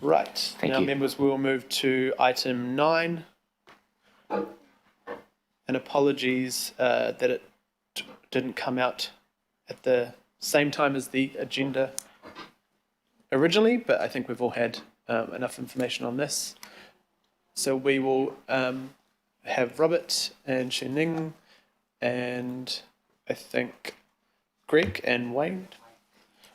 Right. Thank Now, you. members, we will move to item 9. And apologies that it didn't come out at the same time as the agenda originally, but I think we've all had enough information on this. So we will have Robert and Shening and I think Greg and Wayne.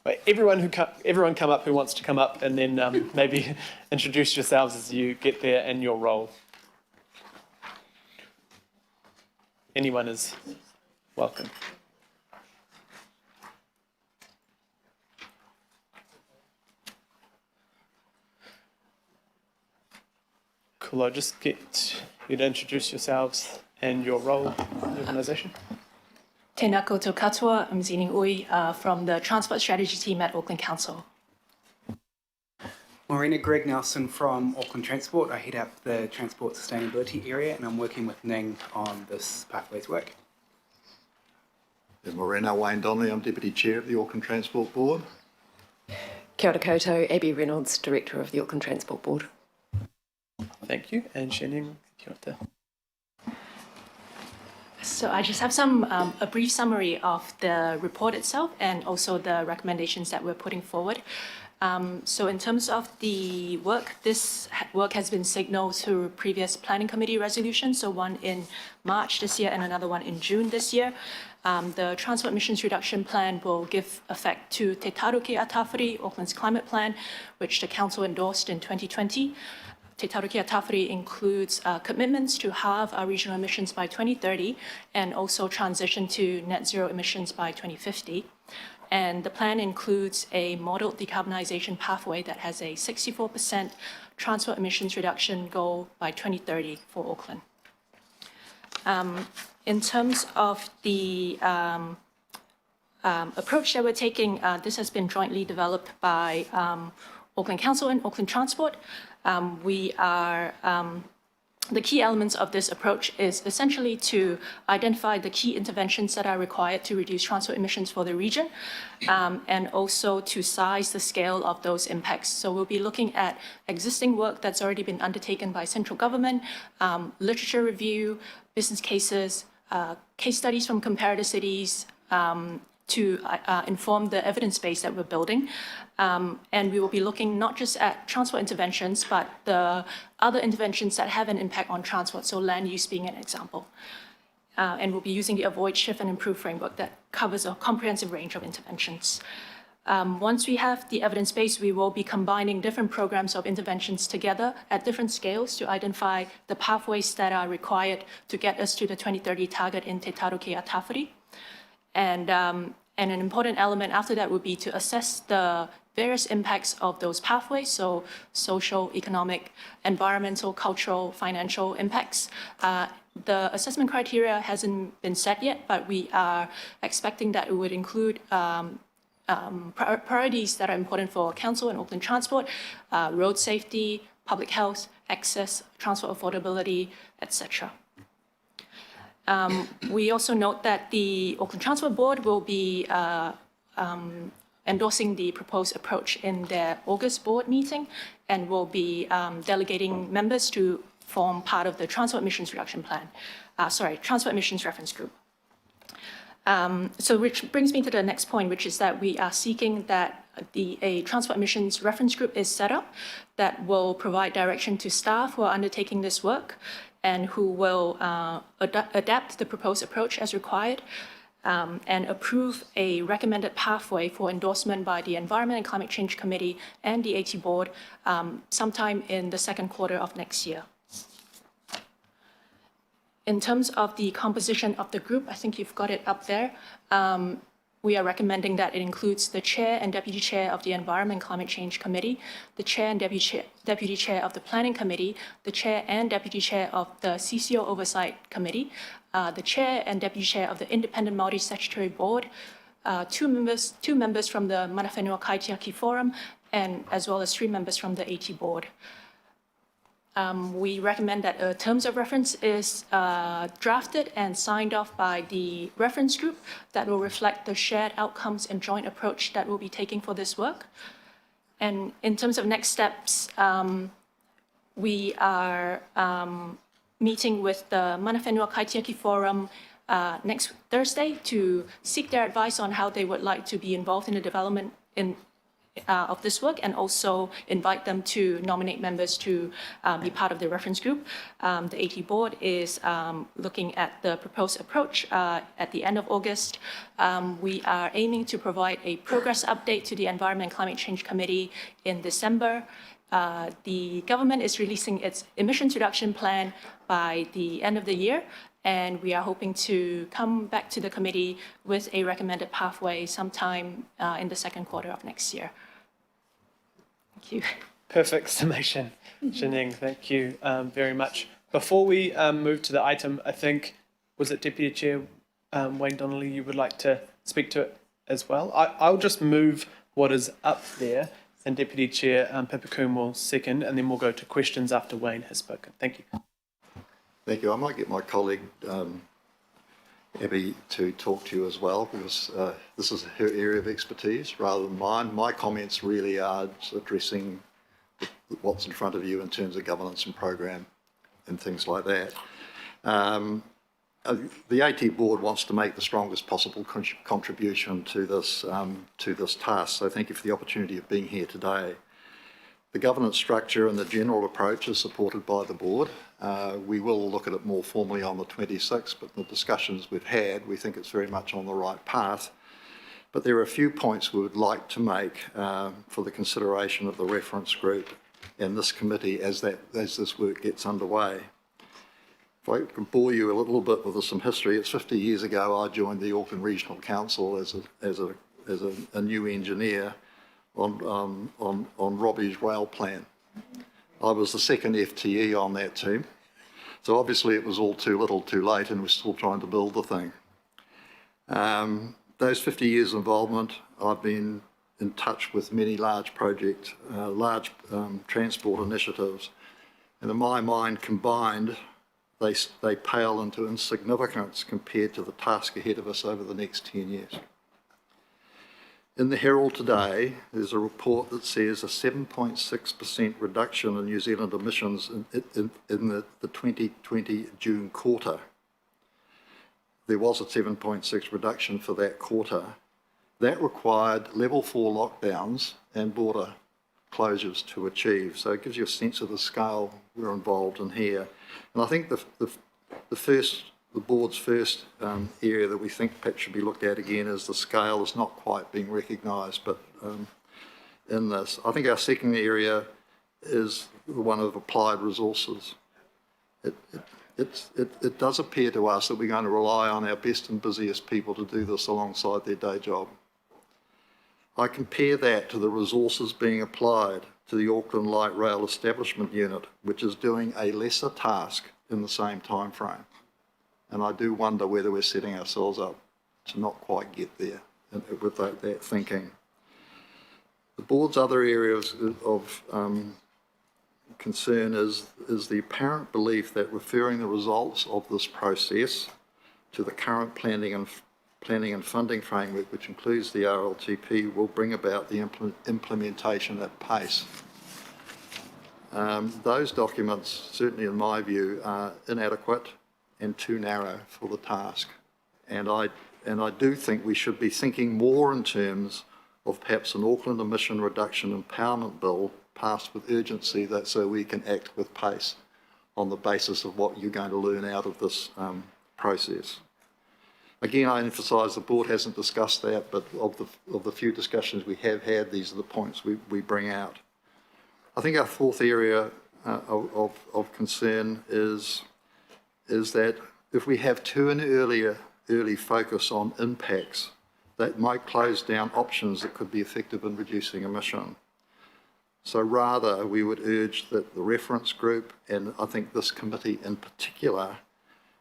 Wait, everyone come up who wants to come up, and then maybe introduce yourselves as you get there and your role. Anyone is welcome. Cool, I'll just get you to introduce yourselves and your role in the organisation. Tēnā koutou katoa, I'm Zining Ui from the Transport Strategy team at Auckland Council. Morena, Greg Nelson from Auckland Transport. I head up the Transport Sustainability area and I'm working with Ning on this Pathways work. Morena, Wayne Donnelly, I'm Deputy Chair of the Auckland Transport Board. Kia ora koutou, Abby Reynolds, Director of the Auckland Transport Board. Thank you, and Shening, kia ora. So I just have a brief summary of the report itself and also the recommendations that we're putting forward. So in terms of the work, this work has been signalled through previous planning committee resolutions, so one in March this year and another one in June this year. The Transport Emissions Reduction Plan will give effect to Te Taruki a Tawhiri, Auckland's climate plan, which the Council endorsed in 2020. Te Taruki a Tawhiri includes commitments to halve our regional emissions by 2030 and also transition to net zero emissions by 2050. And the plan includes a modelled decarbonisation pathway that has a 64% transport emissions reduction goal by 2030 for Auckland. In terms of the approach that we're taking, this has been jointly developed by Auckland Council and Auckland Transport. The key elements of this approach is essentially to identify the key interventions that are required to reduce transport emissions for the region, and also to size the scale of those impacts. So we'll be looking at existing work that's already been undertaken by central government, literature review, business cases, case studies from comparator cities, to inform the evidence base that we're building. And we will be looking not just at transport interventions, but the other interventions that have an impact on transport, so land use being an example. And we'll be using the Avoid, Shift and Improve framework that covers a comprehensive range of interventions. Once we have the evidence base, we will be combining different programs of interventions together at different scales to identify the pathways that are required to get us to the 2030 target in Te Taruki a Tawhiri. And an important element after that would be to assess the various impacts of those pathways, so social, economic, environmental, cultural, financial impacts. The assessment criteria hasn't been set yet, but we are expecting that it would include priorities that are important for Council and Auckland Transport, road safety, public health, access, transport affordability, etc. We also note that the Auckland Transport Board will be endorsing the proposed approach in their August board meeting and will be delegating members to form part of the Transport Emissions Reduction Plan, Transport Emissions Reference Group. So which brings me to the next point, which is that we are seeking that a Transport Emissions Reference Group is set up that will provide direction to staff who are undertaking this work and who will adapt the proposed approach as required and approve a recommended pathway for endorsement by the Environment and Climate Change Committee and the AT Board sometime in the second quarter of next year. In terms of the composition of the group, I think you've got it up there. We are recommending that it includes the Chair and Deputy Chair of the Environment and Climate Change Committee, the Chair and Deputy Chair of the Planning Committee, the Chair and Deputy Chair of the CCO Oversight Committee, the Chair and Deputy Chair of the Independent Multi-Statutory Board, two members from the Mana Whenua Kaitiaki Forum, and as well as 3 members from the AT Board. We recommend that terms of reference is drafted and signed off by the reference group that will reflect the shared outcomes and joint approach that we'll be taking for this work. And in terms of next steps, we are meeting with the Manawhenua Kaitiaki Forum next Thursday to seek their advice on how they would like to be involved in the development of this work, and also invite them to nominate members to be part of the reference group. The AT board is looking at the proposed approach at the end of August. We are aiming to provide a progress update to the Environment and Climate Change Committee in December. The government is releasing its emissions reduction plan by the end of the year, and we are hoping to come back to the committee with a recommended pathway sometime in the second quarter of next year. Thank you. Perfect summation, Janine. Thank you very much. Before we move to the item, I think, was it Deputy Chair Wayne Donnelly, you would like to speak to it as well? I'll just move what is up there, and Deputy Chair Pippa Coombe will second, and then we'll go to questions after Wayne has spoken. Thank you. Thank you. I might get my colleague Abby to talk to you as well, because this is her area of expertise rather than mine. My comments really are addressing what's in front of you in terms of governance and program and things like that. The AT board wants to make the strongest possible contribution to this task, so thank you for the opportunity of being here today. The governance structure and the general approach is supported by the board. We will look at it more formally on the 26th, but the discussions we've had, we think it's very much on the right path. But there are a few points we would like to make for the consideration of the reference group and this committee as this work gets underway. If I can bore you a little bit with some history, it's 50 years ago I joined the Auckland Regional Council as a new engineer on Robbie's rail plan. I was the second FTE on that team, so obviously it was all too little too late, and we're still trying to build the thing. Those 50 years involvement, I've been in touch with many large projects, transport initiatives, and in my mind combined, they pale into insignificance compared to the task ahead of us over the next 10 years. In the Herald today, there's a report that says a 7.6% reduction in New Zealand emissions in the 2020 June quarter. There was a 7.6 reduction for that quarter. That required level 4 lockdowns and border closures to achieve. So it gives you a sense of the scale we're involved in here. And I think the board's first area that we think perhaps should be looked at again is the scale is not quite being recognised, but in this. I think our second area is the one of applied resources. It does appear to us that we're going to rely on our best and busiest people to do this alongside their day job. I compare that to the resources being applied to the Auckland Light Rail Establishment Unit, which is doing a lesser task in the same time frame. And I do wonder whether we're setting ourselves up to not quite get there with that thinking. The board's other areas of concern is the apparent belief that referring the results of this process to the current planning and funding framework, which includes the RLTP, will bring about the implementation at pace. Those documents, certainly in my view, are inadequate and too narrow for the task. And I do think we should be thinking more in terms of perhaps an Auckland emission reduction empowerment bill passed with urgency, that so we can act with pace on the basis of what you're going to learn out of this process. Again, I emphasise the board hasn't discussed that, but of the few discussions we have had, these are the points we bring out. I think our fourth area of concern is that if we have too an early focus on impacts, that might close down options that could be effective in reducing emission. So rather, we would urge that the reference group, and I think this committee in particular,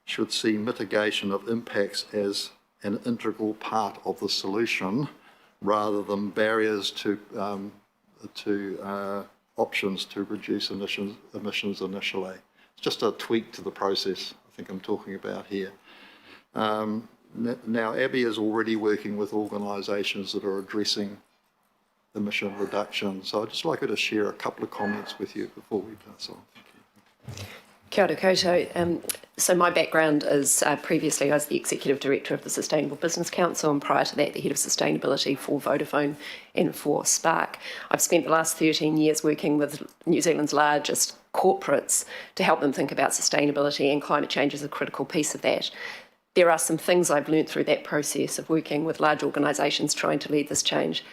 should see mitigation of impacts as an integral part of the solution, rather than barriers to options to reduce emissions initially. It's just a tweak to the process I think I'm talking about here. Now, Abby is already working with organisations that are addressing emission reduction. So I'd just like her to share a couple of comments with you before we pass on. Thank you. Kia ora koutou. So my background is previously I was the Executive Director of the Sustainable Business Council, and prior to that the Head of Sustainability for Vodafone and for Spark. I've spent the last 13 years working with New Zealand's largest corporates to help them think about sustainability, and climate change is a critical piece of that. There are some things I've learned through that process of working with large organisations trying to lead this change.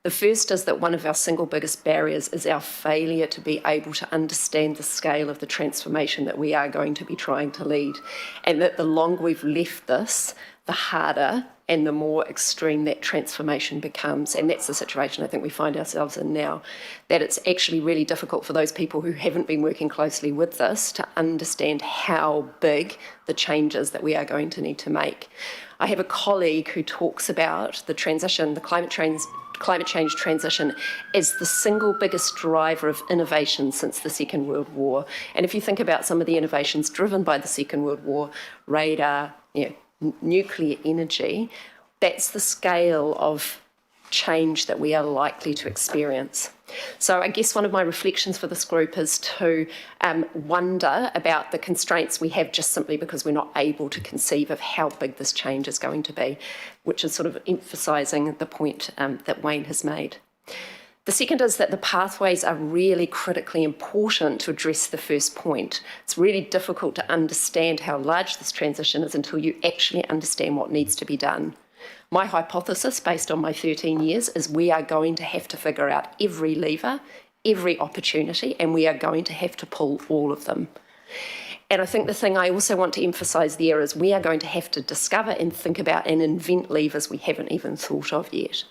The first is that one of our single biggest barriers is our failure to be able to understand the scale of the transformation that we are going to be trying to lead, and that the longer we've left this, the harder and the more extreme that transformation becomes. And that's the situation I think we find ourselves in now, that it's actually really difficult for those people who haven't been working closely with this to understand how big the changes that we are going to need to make. I have a colleague who talks about the transition, the climate change transition, as the single biggest driver of innovation since the Second World War. And if you think about some of the innovations driven by the Second World War, radar, nuclear energy, that's the scale of change that we are likely to experience. So I guess one of my reflections for this group is to wonder about the constraints we have just simply because we're not able to conceive of how big this change is going to be, which is sort of emphasising the point that Wayne has made. The second is that the pathways are really critically important to address the first point. It's really difficult to understand how large this transition is until you actually understand what needs to be done. My hypothesis, based on my 13 years, is we are going to have to figure out every lever, every opportunity, and we are going to have to pull all of them. And I think the thing I also want to emphasise there is we are going to have to discover and think about and invent levers we haven't even thought of yet.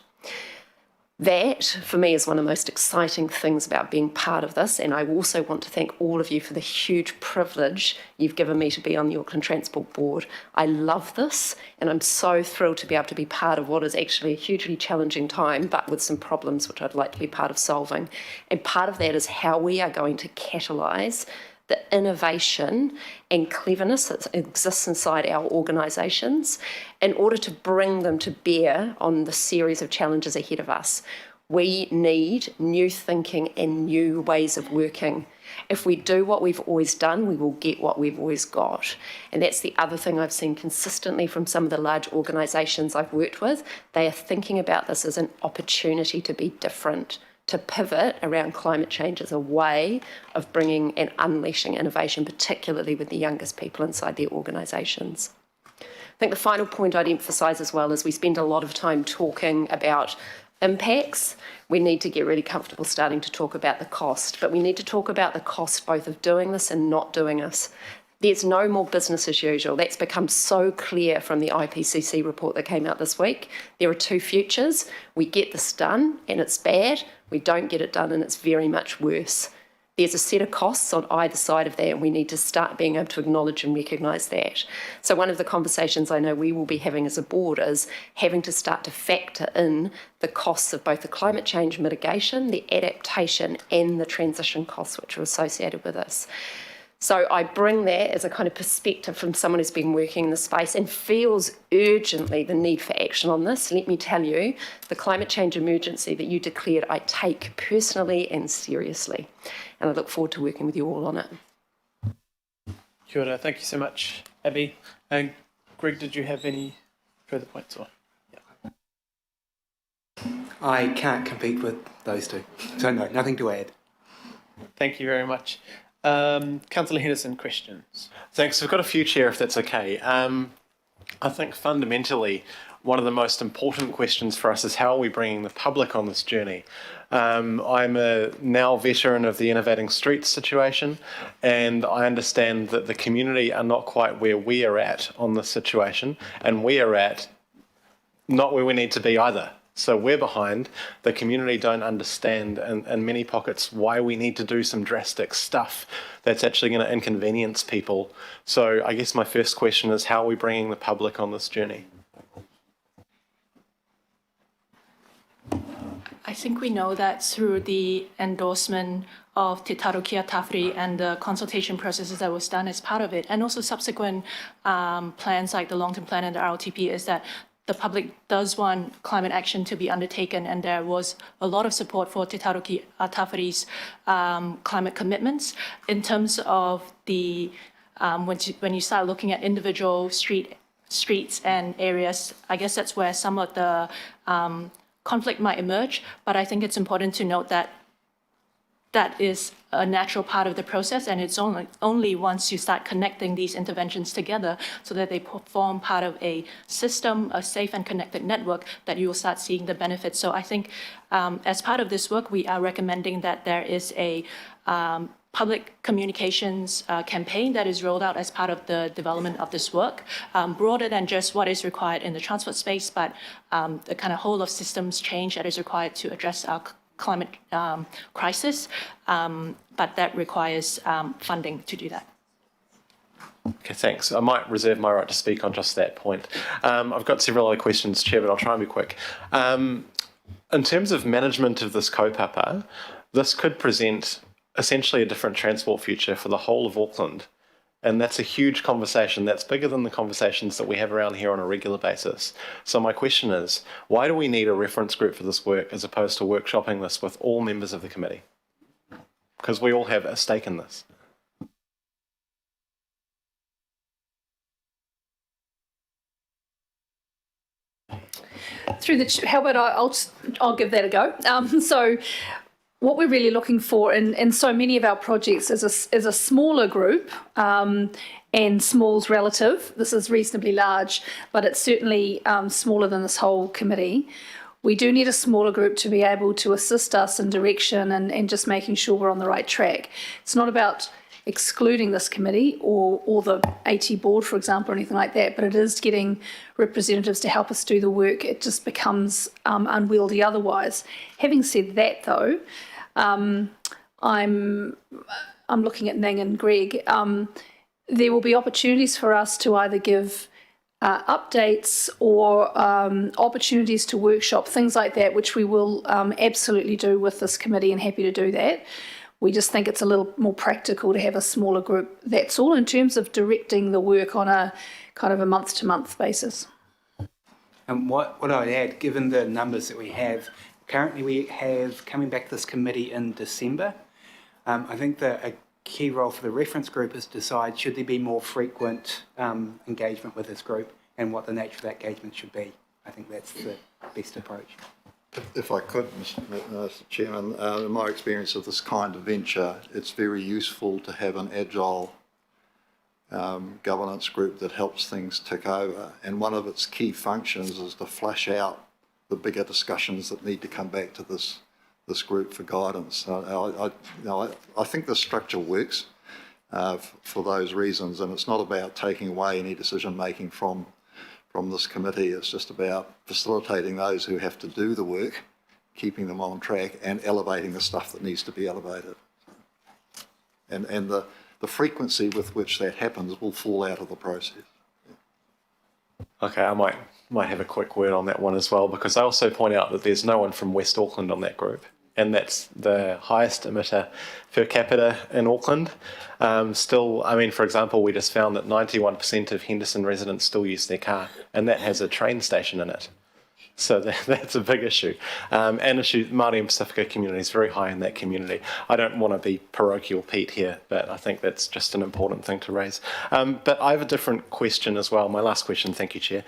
That, for me, is one of the most exciting things about being part of this, and I also want to thank all of you for the huge privilege you've given me to be on the Auckland Transport Board. I love this, and I'm so thrilled to be able to be part of what is actually a hugely challenging time, but with some problems which I'd like to be part of solving. And part of that is how we are going to catalyse the innovation and cleverness that exists inside our organisations in order to bring them to bear on the series of challenges ahead of us. We need new thinking and new ways of working. If we do what we've always done, we will get what we've always got. And that's the other thing I've seen consistently from some of the large organisations I've worked with. They are thinking about this as an opportunity to be different, to pivot around climate change as a way of bringing and unleashing innovation, particularly with the youngest people inside their organisations. I think the final point I'd emphasise as well is we spend a lot of time talking about impacts. We need to get really comfortable starting to talk about the cost, but we need to talk about the cost both of doing this and not doing this. There's no more business as usual. That's become so clear from the IPCC report that came out this week. There are two futures. We get this done and it's bad. We don't get it done and it's very much worse. There's a set of costs on either side of that, and we need to start being able to acknowledge and recognise that. So one of the conversations I know we will be having as a board is having to start to factor in the costs of both the climate change mitigation, the adaptation and the transition costs which are associated with this. So I bring that as a kind of perspective from someone who's been working in the space and feels urgently the need for action on this. Let me tell you, the climate change emergency that you declared, I take personally and seriously. And I look forward to working with you all on it. Kia ora. Thank you so much, Abby. And Greg, did you have any further points? Or? Yeah. I can't compete with those two, so no, nothing to add. Thank you very much. Councillor Henderson, questions? Thanks. We've got a few, Chair, if that's okay. I think fundamentally one of the most important questions for us is how are we bringing the public on this journey? I'm a now veteran of the Innovating Streets situation, and I understand that the community are not quite where we are at on this situation, and we are at not where we need to be either. So we're behind. The community don't understand in many pockets why we need to do some drastic stuff that's actually going to inconvenience people. So I guess my first question is, how are we bringing the public on this journey? I think we know that through the endorsement of Te Tarukia Tawhiri and the consultation processes that was done as part of it, and also subsequent plans like the long-term plan and the RLTP, is that the public does want climate action to be undertaken, and there was a lot of support for Te Taruki Tawhiri's climate commitments. In terms of the, when you start looking at individual streets and areas, I guess that's where some of the conflict might emerge, but I think it's important to note that that is a natural part of the process, and it's only once you start connecting these interventions together so that they form part of a system, a safe and connected network, that you will start seeing the benefits. So I think as part of this work, we are recommending that there is a public communications campaign that is rolled out as part of the development of this work, broader than just what is required in the transport space, but the kind of whole of systems change that is required to address our climate crisis, but that requires funding to do that. Okay, thanks. I might reserve my right to speak on just that point. I've got several other questions, Chair, but I'll try and be quick. In terms of management of this kaupapa, this could present essentially a different transport future for the whole of Auckland. And that's a huge conversation. That's bigger than the conversations that we have around here on a regular basis. So my question is, why do we need a reference group for this work as opposed to workshopping this with all members of the committee? Because we all have a stake in this. Through the, how about I'll give that a go. So what we're really looking for in so many of our projects is a smaller group, and small's relative. This is reasonably large, but it's certainly smaller than this whole committee. We do need a smaller group to be able to assist us in direction and just making sure we're on the right track. It's not about excluding this committee or the AT board, for example, or anything like that, but it is getting representatives to help us do the work. It just becomes unwieldy otherwise. Having said that, though, I'm looking at Ning and Greg. There will be opportunities for us to either give updates or opportunities to workshop, things like that, which we will absolutely do with this committee, and happy to do that. We just think it's a little more practical to have a smaller group. That's all in terms of directing the work on a kind of a month-to-month basis. And what I'd add, given the numbers that we have, currently we have coming back to this committee in December. I think that a key role for the reference group is to decide should there be more frequent engagement with this group and what the nature of that engagement should be. I think that's the best approach. If I could, Mr. Chairman, in my experience of this kind of venture, it's very useful to have an agile governance group that helps things tick over. And one of its key functions is to flush out the bigger discussions that need to come back to this group for guidance. I think the structure works for those reasons, and it's not about taking away any decision making from this committee. It's just about facilitating those who have to do the work, keeping them on track, and elevating the stuff that needs to be elevated. And the frequency with which that happens will fall out of the process. Okay, I might have a quick word on that one as well, because I also point out that there's no one from West Auckland on that group, and that's the highest emitter per capita in Auckland. Still, I mean, for example, we just found that 91% of Henderson residents still use their car, and that has a train station in it. So that's a big issue. And issue, Māori and Pacifica community is very high in that community. I don't want to be parochial Pete here, but I think that's just an important thing to raise. But I have a different question as well. My last question, thank you, Chair.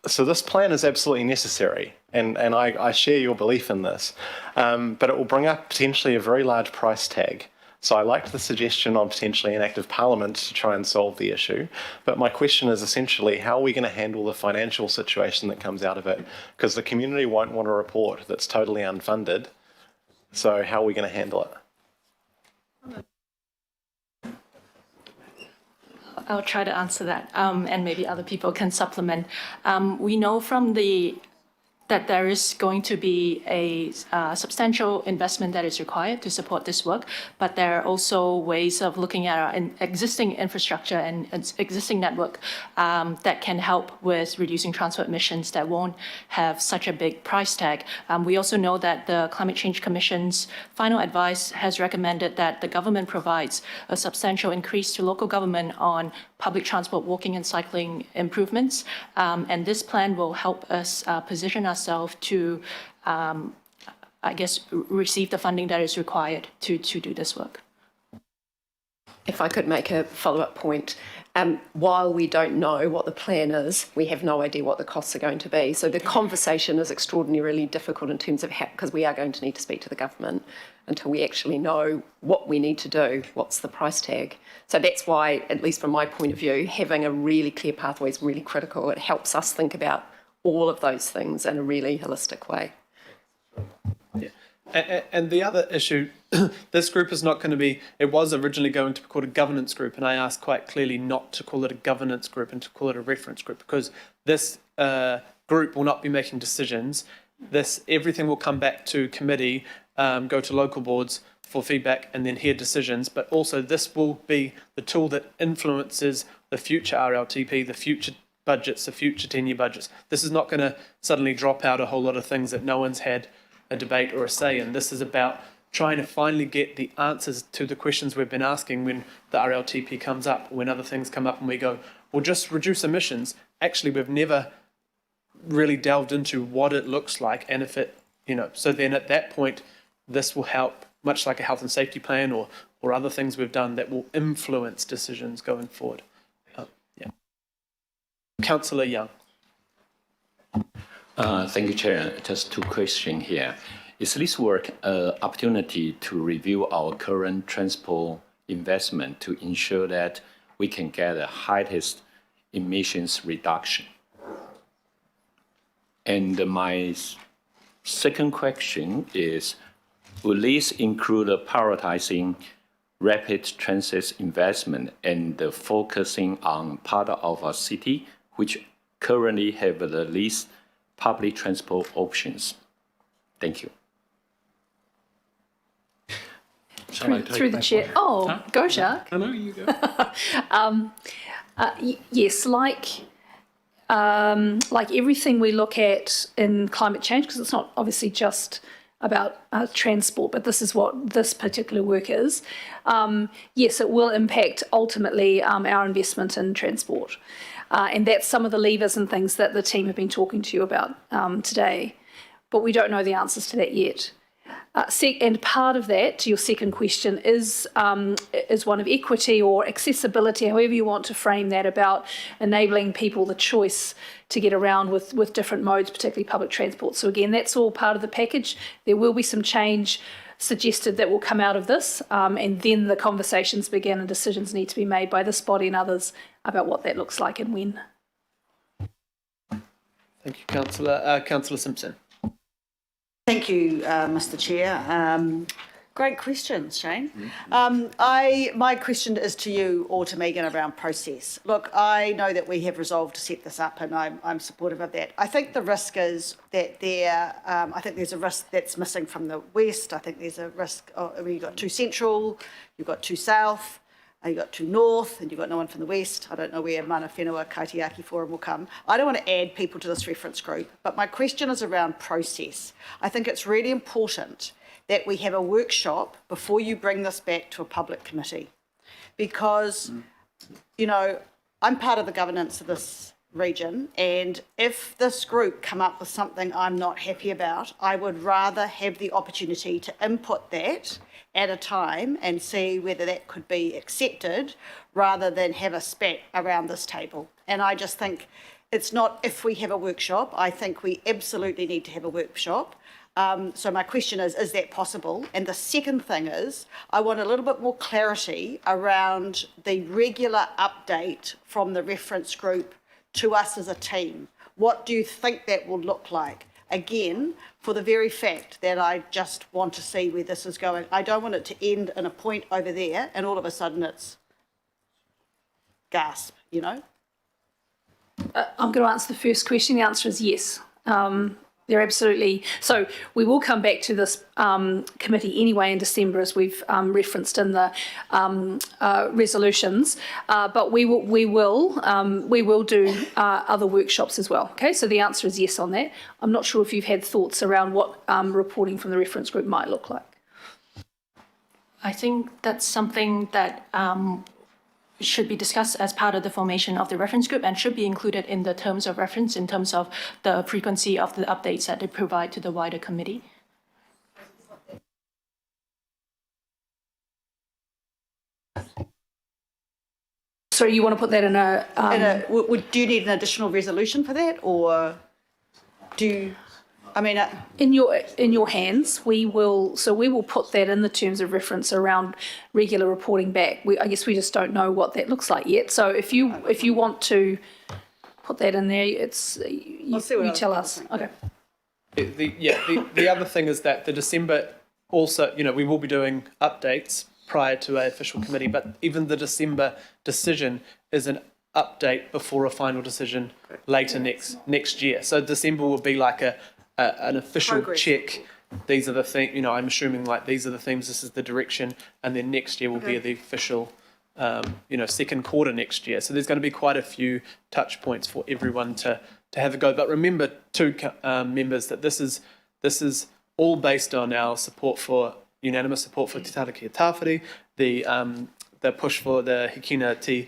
So this plan is absolutely necessary, and I share your belief in this, but it will bring up potentially a very large price tag. So I liked the suggestion on potentially an act of parliament to try and solve the issue. But my question is essentially, how are we going to handle the financial situation that comes out of it? Because the community won't want a report that's totally unfunded. So how are we going to handle it? I'll try to answer that, and maybe other people can supplement. We know from that there is going to be a substantial investment that is required to support this work, but there are also ways of looking at our existing infrastructure and existing network that can help with reducing transport emissions that won't have such a big price tag. We also know that the Climate Change Commission's final advice has recommended that the government provides a substantial increase to local government on public transport, walking and cycling improvements. And this plan will help us position ourselves to, receive the funding that is required to do this work. If I could make a follow-up point, while we don't know what the plan is, we have no idea what the costs are going to be. So the conversation is extraordinarily difficult in terms of because we are going to need to speak to the government until we actually know what we need to do, what's the price tag. So that's why, at least from my point of view, having a really clear pathway is really critical. It helps us think about all of those things in a really holistic way. Yeah. And the other issue, this group is not going to be, it was originally going to be called a governance group, and I asked quite clearly not to call it a governance group and to call it a reference group, because this group will not be making decisions. Everything will come back to committee, go to local boards for feedback and then hear decisions, but also this will be the tool that influences the future RLTP, the future budgets, the future 10-year budgets. This is not going to suddenly drop out a whole lot of things that no one's had a debate or a say in. This is about trying to finally get the answers to the questions we've been asking when the RLTP comes up, when other things come up and we go, well, just reduce emissions. Actually, we've never really delved into what it looks like and if it, so then at that point, this will help, much like a health and safety plan or other things we've done that will influence decisions going forward. Councillor Young. Thank you, Chair. Just two questions here. Is this work an opportunity to review our current transport investment to ensure that we can get the highest emissions reduction? And my second question is, will this include prioritizing rapid transit investment and focusing on part of our city which currently have the least public transport options? Thank you. Through the chair. Oh, go, Jacques. I know, you go. Yes, like everything we look at in climate change, because it's not obviously just about transport, but this is what this particular work is. Yes, it will impact ultimately our investment in transport. And that's some of the levers and things that the team have been talking to you about today. But we don't know the answers to that yet. And part of that, to your second question, is one of equity or accessibility, however you want to frame that, about enabling people the choice to get around with different modes, particularly public transport. So again, that's all part of the package. There will be some change suggested that will come out of this, and then the conversations begin and decisions need to be made by this body and others about what that looks like and when. Thank you, Councillor. Councillor Simpson. Thank you, Mr. Chair. Great questions, Shane. My question is to you or to Megan around process. Look, I know that we have resolved to set this up, and I'm supportive of that. I think the risk is that I think there's a risk that's missing from the west. I think there's a risk. You've got too central, you've got too south, you've got too north, and you've got no one from the west. I don't know where Mana Whenua Kaitiaki Forum will come. I don't want to add people to this reference group, but my question is around process. I think it's really important that we have a workshop before you bring this back to a public committee, because, I'm part of the governance of this region, and if this group come up with something I'm not happy about, I would rather have the opportunity to input that at a time and see whether that could be accepted, rather than have a spat around this table. And I just think it's not if we have a workshop. I think we absolutely need to have a workshop. So my question is that possible? And the second thing is, I want a little bit more clarity around the regular update from the reference group to us as a team. What do you think that will look like? Again, for the very fact that I just want to see where this is going. I don't want it to end in a point over there and all of a sudden it's gasp, I'm going to answer the first question. The answer is yes. They're absolutely. So we will come back to this committee anyway in December, as we've referenced in the resolutions. But we will do other workshops as well. Okay, so the answer is yes on that. I'm not sure if you've had thoughts around what reporting from the reference group might look like. I think that's something that should be discussed as part of the formation of the reference group and should be included in the terms of reference in terms of the frequency of the updates that they provide to the wider committee. So you want to put that in a, do you need an additional resolution for that, or do you, I mean, in your hands? We will put that in the terms of reference around regular reporting back. I guess we just don't know what that looks like yet. So if you want to put that in there, you tell us. Okay. The other thing is that the December also, we will be doing updates prior to an official committee, but even the December decision is an update before a final decision later next year. So December will be like an official Progress. check. These are the things, I'm assuming like these are the themes, this is the direction, and then next year will be the official, second quarter next year. So there's going to be quite a few touch points for everyone to have a go. But remember, too, members, that this is all based on our unanimous support for Te Taraki Tāwhiri, the push for the Hikina Te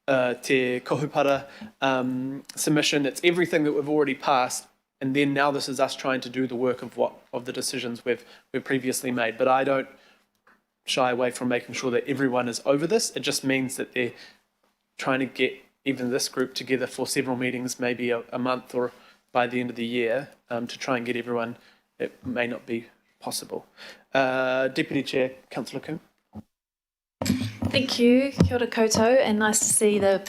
Kohupara submission. It's everything that we've already passed, and then now this is us trying to do the work of the decisions we've previously made. But I don't shy away from making sure that everyone is over this. It just means that they're trying to get even this group together for several meetings, maybe a month or by the end of the year, to try and get everyone. It may not be possible. Deputy Chair, Councillor Coombe. Thank you, kia ora koutou, and nice to see the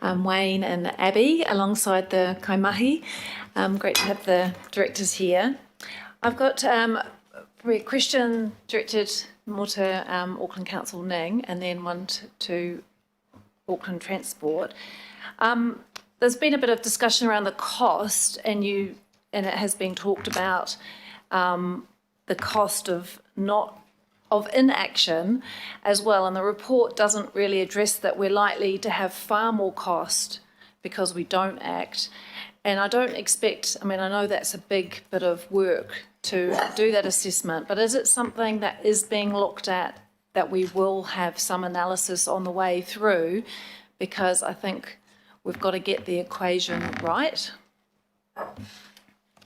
Wayne and Abby alongside the kaimahi. Great to have the directors here. I've got a question directed more to Auckland Council Ning, and then one to Auckland Transport. There's been a bit of discussion around the cost, and it has been talked about the cost of inaction as well, and the report doesn't really address that we're likely to have far more cost because we don't act. And I don't expect, I know that's a big bit of work to do that assessment, but is it something that is being looked at, that we will have some analysis on the way through? Because I think we've got to get the equation right.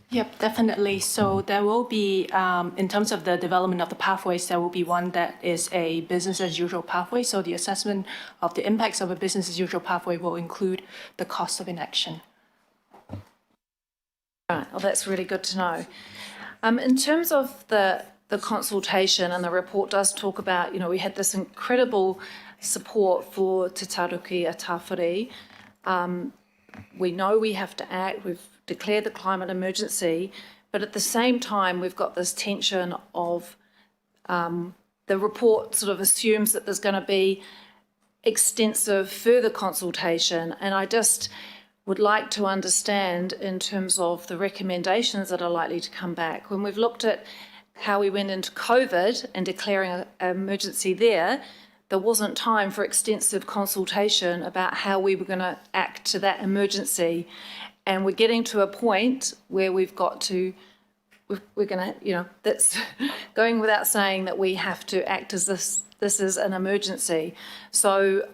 Yep, definitely. So there will be, in terms of the development of the pathways, there will be one that is a business as usual pathway. So the assessment of the impacts of a business as usual pathway will include the cost of inaction. Right, well, that's really good to know. In terms of the consultation, and the report does talk about, we had this incredible support for Te Taraki Tāwhiri. We know we have to act. We've declared the climate emergency, but at the same time, we've got this tension of the report sort of assumes that there's going to be extensive further consultation, and I just would like to understand in terms of the recommendations that are likely to come back. When we've looked at how we went into COVID and declaring an emergency there wasn't time for extensive consultation about how we were going to act to that emergency. And we're getting to a point where we're going to, that's going without saying that we have to act as this is an emergency. So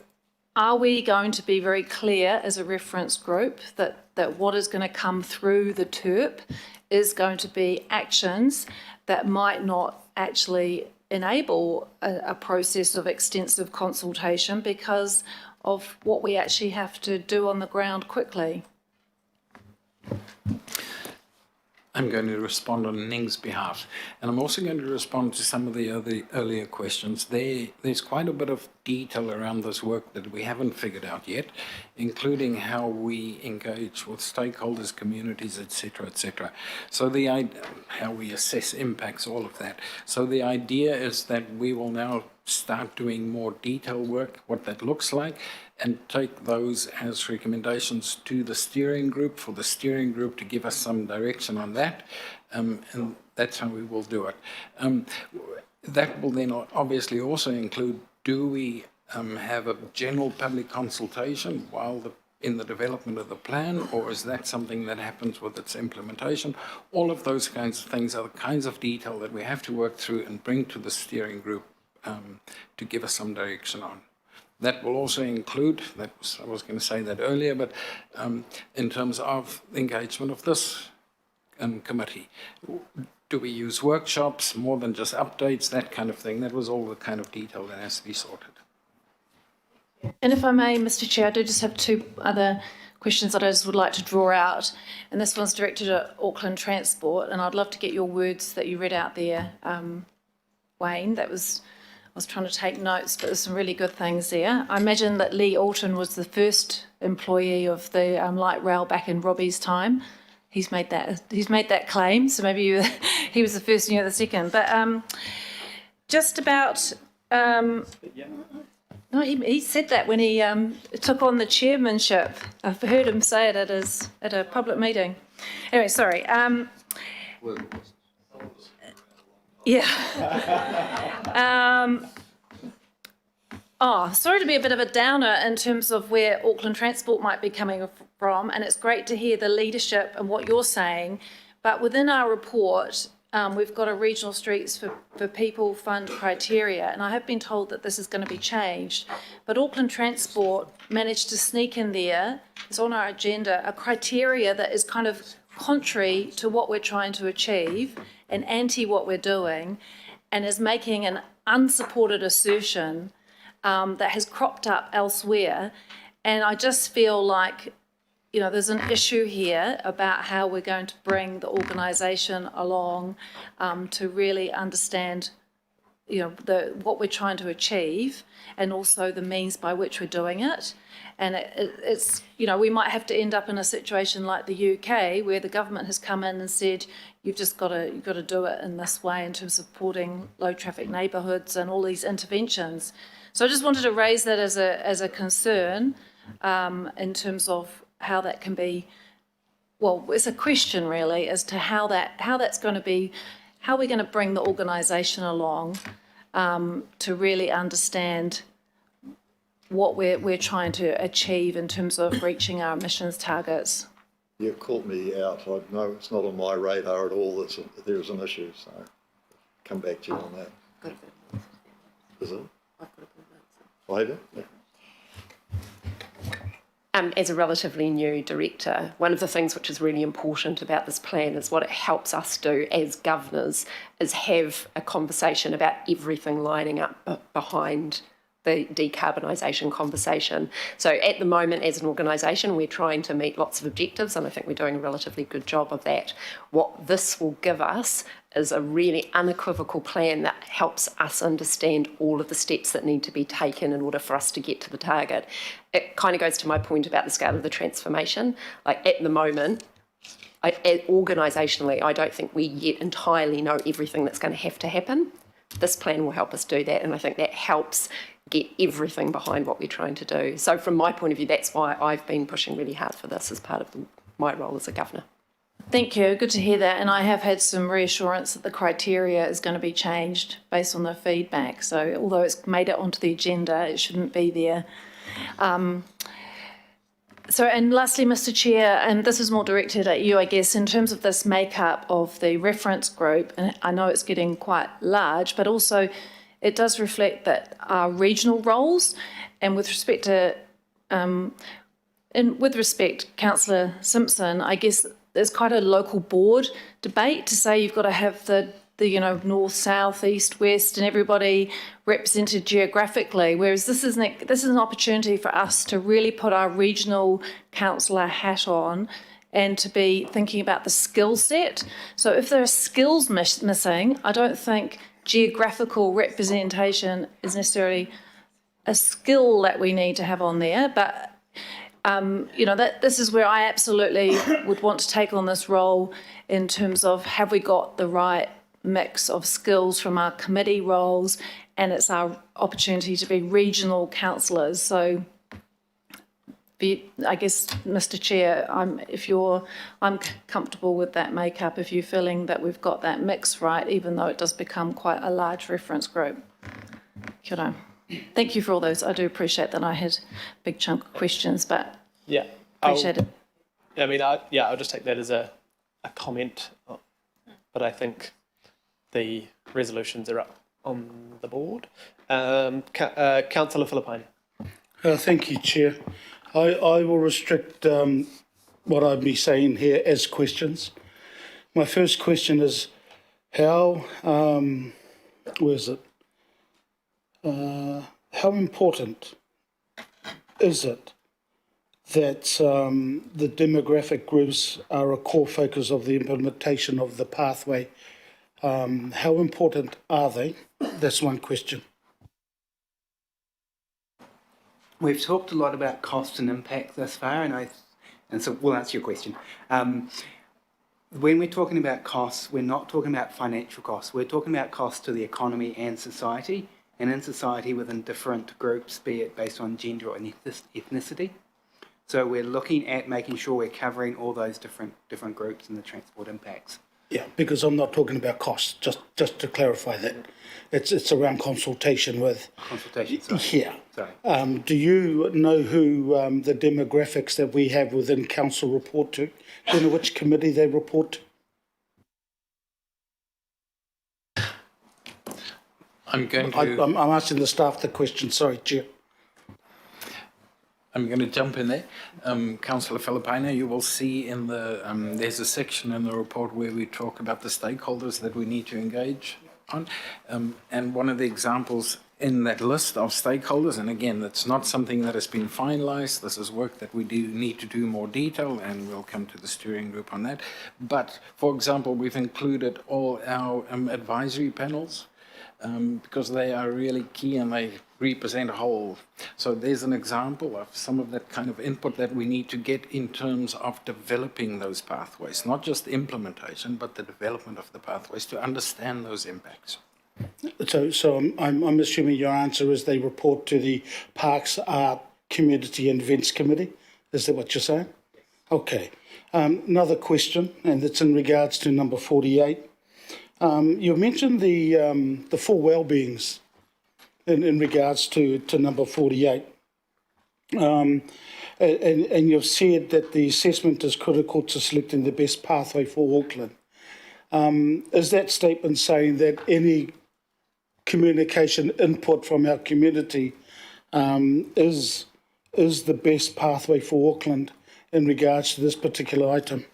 are we going to be very clear as a reference group that what is going to come through the TERP is going to be actions that might not actually enable a process of extensive consultation because of what we actually have to do on the ground quickly? I'm going to respond on Ning's behalf, and I'm also going to respond to some of the earlier questions. There's quite a bit of detail around this work that we haven't figured out yet, including how we engage with stakeholders, communities, etc. So how we assess impacts, all of that. So the idea is that we will now start doing more detailed work, what that looks like, and take those as recommendations to the steering group, for the steering group to give us some direction on that, and that's how we will do it. That will then obviously also include, do we have a general public consultation while in the development of the plan, or is that something that happens with its implementation? All of those kinds of things are the kinds of detail that we have to work through and bring to the steering group to give us some direction on. That will also include, I was going to say that earlier, but in terms of the engagement of this committee, do we use workshops more than just updates, that kind of thing? That was all the kind of detail that has to be sorted. And if I may, Mr. Chair, I do just have two other questions that I just would like to draw out. And this one's directed at Auckland Transport, and I'd love to get your words that you read out there, Wayne. I was trying to take notes, but there's some really good things there. I imagine that Lee Alton was the first employee of the light rail back in Robbie's time. He's made that claim, so maybe he was the first and you're the second. But just about. No, he said that when he took on the chairmanship. I've heard him say it at a public meeting. Anyway, sorry. Yeah. Sorry to be a bit of a downer in terms of where Auckland Transport might be coming from, and it's great to hear the leadership and what you're saying. But within our report, we've got a regional streets for people fund criteria, and I have been told that this is going to be changed. But Auckland Transport managed to sneak in there, it's on our agenda, a criteria that is kind of contrary to what we're trying to achieve and anti what we're doing, and is making an unsupported assertion that has cropped up elsewhere. And I just feel like, you know, there's an issue here about how we're going to bring the organisation along to really understand, you know, what we're trying to achieve and also the means by which we're doing it. And it's, you know, we might have to end up in a situation like the UK where the government has come in and said, you've got to do it in this way in terms of supporting low traffic neighbourhoods and all these interventions. So I just wanted to raise that as a concern in terms of how that can be, well, it's a question really as to how that's going to be, how we're going to bring the organisation along to really understand what we're trying to achieve in terms of reaching our emissions targets. You've caught me out. I know it's not on my radar at all that there's an issue, so come back to you on that. Is it? I've got a bit of that. As a relatively new director, one of the things which is really important about this plan is what it helps us do as governors is have a conversation about everything lining up behind the decarbonisation conversation. So at the moment, as an organisation, we're trying to meet lots of objectives, and I think we're doing a relatively good job of that. What this will give us is a really unequivocal plan that helps us understand all of the steps that need to be taken in order for us to get to the target. It kind of goes to my point about the scale of the transformation. Like at the moment, organisationally, I don't think we yet entirely know everything that's going to have to happen. This plan will help us do that, and I think that helps get everything behind what we're trying to do. So from my point of view, that's why I've been pushing really hard for this as part of my role as a governor. Thank you. Good to hear that. And I have had some reassurance that the criteria is going to be changed based on the feedback. So although it's made it onto the agenda, it shouldn't be there. And lastly, Mr. Chair, and this is more directed at you, I guess, in terms of this makeup of the reference group, and I know it's getting quite large, but also it does reflect that our regional roles, and with respect to, Councillor Simpson, I guess there's quite a local board debate to say you've got to have the north, south, east, west, and everybody represented geographically. Whereas this is an opportunity for us to really put our regional councillor hat on and to be thinking about the skill set. So if there are skills missing, I don't think geographical representation is necessarily a skill that we need to have on there, but this is where I absolutely would want to take on this role in terms of have we got the right mix of skills from our committee roles, and it's our opportunity to be regional councillors. So I guess, Mr. Chair, I'm comfortable with that makeup if you're feeling that we've got that mix right, even though it does become quite a large reference group. Kia ora. Thank you for all those. I do appreciate that I had a big chunk of questions, but yeah, appreciate it. I mean, I'll just take that as a comment, but I think the resolutions are up on the board. Councillor Filipaini. Thank you, Chair. I will restrict what I'd be saying here as questions. My first question is how, where is it? How important is it that the demographic groups are a core focus of the implementation of the pathway? How important are they? That's one question. We've talked a lot about cost and impact thus far, and so we'll answer your question. When we're talking about costs, we're not talking about financial costs. We're talking about costs to the economy and society, and in society within different groups, be it based on gender or ethnicity. So we're looking at making sure we're covering all those different groups and the transport impacts. Yeah, because I'm not talking about costs, just to clarify that. It's around consultation with... Consultation, sorry. Yeah. Sorry. Do you know who the demographics that we have within council report to? Do you know which committee they report to? I'm asking the staff the question, sorry, Chair. I'm going to jump in there. Councillor Filipaina, you will see in the, there's a section in the report where we talk about the stakeholders that we need to engage on. And one of the examples in that list of stakeholders, and again, that's not something that has been finalised, this is work that we do need to do more detail, and we'll come to the steering group on that. But, for example, we've included all our advisory panels, because they are really key and they represent a whole. So there's an example of some of that kind of input that we need to get in terms of developing those pathways, not just implementation, but the development of the pathways to understand those impacts. So I'm assuming your answer is they report to the Parks, Art, Community and Events Committee. Is that what you're saying? Okay. Another question, and it's in regards to number 48. You mentioned the four well-beings in regards to number 48. And you've said that the assessment is critical to selecting the best pathway for Auckland. Is that statement saying that any communication input from our community is the best pathway for Auckland in regards to this particular item?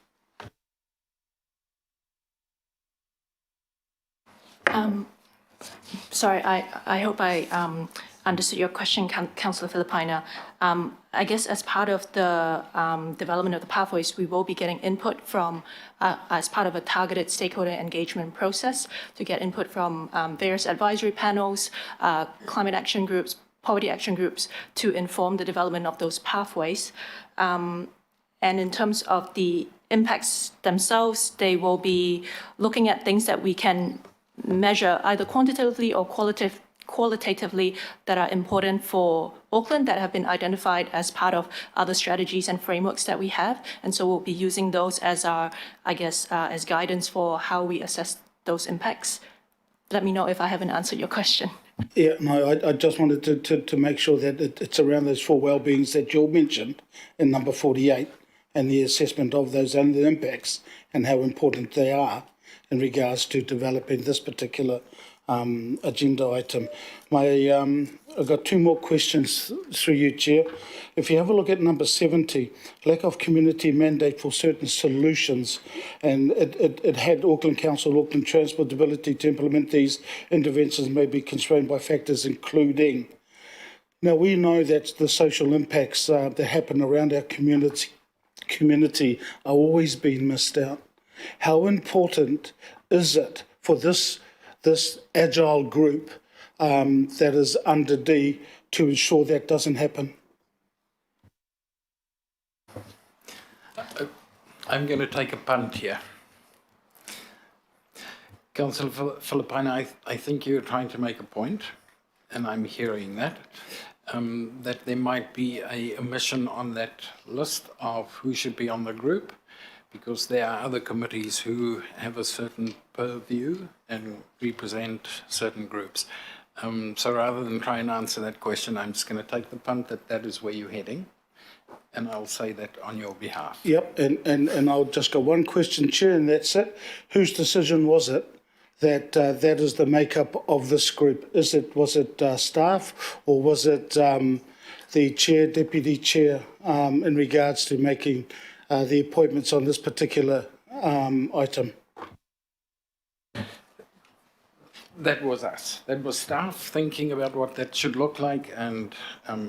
Sorry, I hope I understood your question, Councillor Filipaina. I guess as part of the development of the pathways, we will be getting input from, as part of a targeted stakeholder engagement process, to get input from various advisory panels, climate action groups, poverty action groups, to inform the development of those pathways. And in terms of the impacts themselves, they will be looking at things that we can measure either quantitatively or qualitatively that are important for Auckland, that have been identified as part of other strategies and frameworks that we have. And so we'll be using those as our, I guess, as guidance for how we assess those impacts. Let me know if I haven't answered your question. Yeah, no, I just wanted to make sure that it's around those four well-beings that you mentioned in number 48 and the assessment of those and the impacts and how important they are in regards to developing this particular agenda item. I've got two more questions through you, Chair. If you have a look at number 70, lack of community mandate for certain solutions, and it had Auckland Council, Auckland Transport ability to implement these interventions may be constrained by factors including. Now, we know that the social impacts that happen around our community are always being missed out. How important is it for this agile group that is under D to ensure that doesn't happen? I'm going to take a punt here. Councillor Filipaina, I think you're trying to make a point, and I'm hearing that, that there might be a omission on that list of who should be on the group, because there are other committees who have a certain purview and represent certain groups. So rather than try and answer that question, I'm just going to take the punt that is where you're heading, and I'll say that on your behalf. Yep, and I'll just go one question, Chair, and that's it. Whose decision was it that that is the makeup of this group? Was it staff, or was it the the chair, deputy chair, in regards to making the appointments on this particular item. That was us. That was staff thinking about what that should look like, and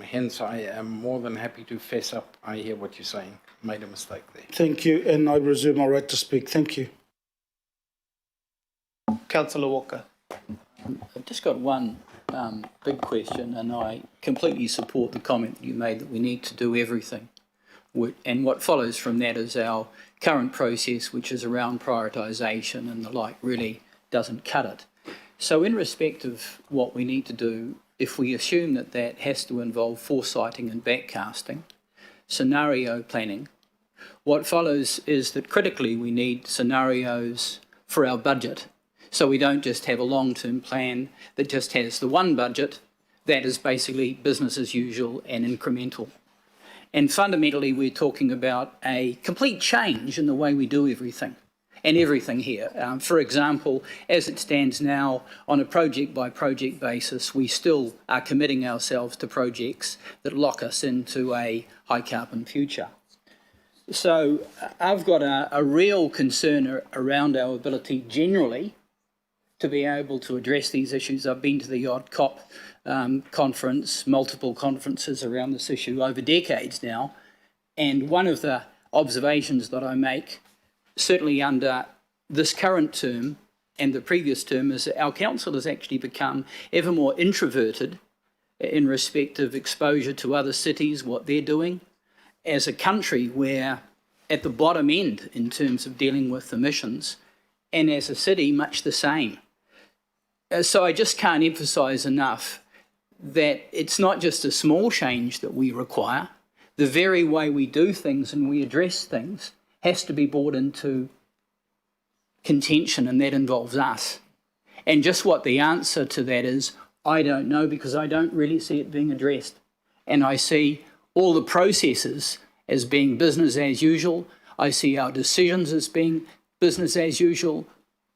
hence I am more than happy to fess up. I hear what you're saying. Made a mistake there. Thank you, and I reserve my right to speak. Thank you. Councillor Walker. I've just got one big question, and I completely support the comment you made that we need to do everything. And what follows from that is our current process, which is around prioritisation and the like, really doesn't cut it. So in respect of what we need to do, if we assume that that has to involve foresighting and backcasting, scenario planning, what follows is that critically we need scenarios for our budget. So we don't just have a long-term plan that just has the one budget that is basically business as usual and incremental. And fundamentally, we're talking about a complete change in the way we do everything. And everything here. For example, as it stands now, on a project-by-project basis, we still are committing ourselves to projects that lock us into a high-carbon future. So I've got a real concern around our ability generally to be able to address these issues. I've been to the odd COP conference, multiple conferences around this issue over decades now, and one of the observations that I make, certainly under this current term and the previous term, is that our council has actually become ever more introverted in respect of exposure to other cities, what they're doing, as a country where at the bottom end in terms of dealing with emissions, and as a city, much the same. So I just can't emphasise enough that it's not just a small change that we require. The very way we do things and we address things has to be brought into contention, and that involves us. And just what the answer to that is, I don't know, because I don't really see it being addressed. And I see all the processes as being business as usual. I see our decisions as being business as usual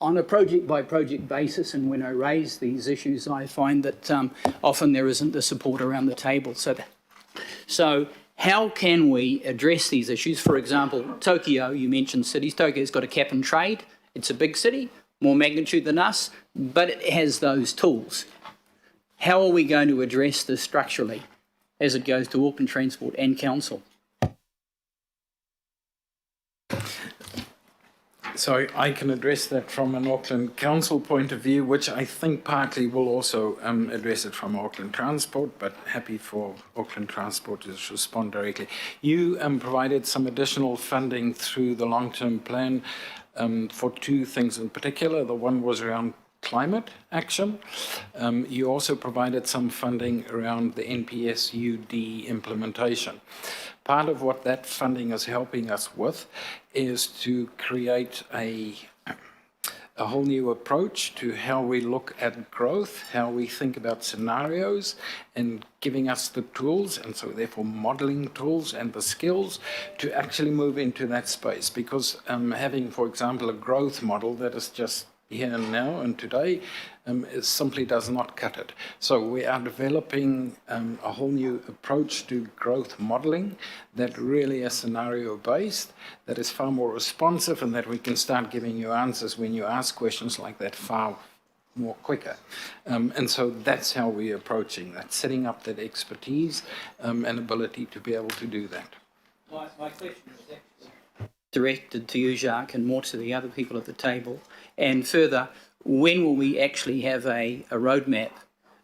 on a project-by-project basis. And when I raise these issues, I find that often there isn't the support around the table. So how can we address these issues? For example, Tokyo, you mentioned cities. Tokyo's got a cap and trade. It's a big city, more magnitude than us, but it has those tools. How are we going to address this structurally as it goes to Auckland Transport and Council? So I can address that from an Auckland Council point of view, which I think partly will also address it from Auckland Transport, but happy for Auckland Transport to respond directly. You provided some additional funding through the long-term plan for two things in particular. The one was around climate action. You also provided some funding around the NPS-UD implementation. Part of what that funding is helping us with is to create a whole new approach to how we look at growth, how we think about scenarios, and giving us the tools, and so therefore modelling tools and the skills to actually move into that space. Because having, for example, a growth model that is just here and now and today, it simply does not cut it. So we are developing a whole new approach to growth modelling that really is scenario-based, that is far more responsive, and that we can start giving you answers when you ask questions like that far more quicker. And so that's how we're approaching that, setting up that expertise and ability to be able to do that. My question is actually directed to you, Jacques, and more to the other people at the table. And further, when will we actually have a roadmap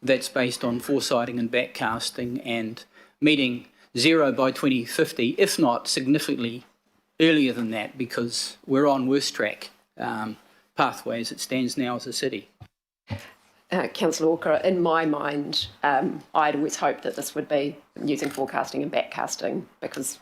that's based on foresighting and backcasting and meeting zero by 2050, if not significantly earlier than that, because we're on worse track pathway as it stands now as a city? Councillor Walker, in my mind, I'd always hoped that this would be using forecasting and backcasting, because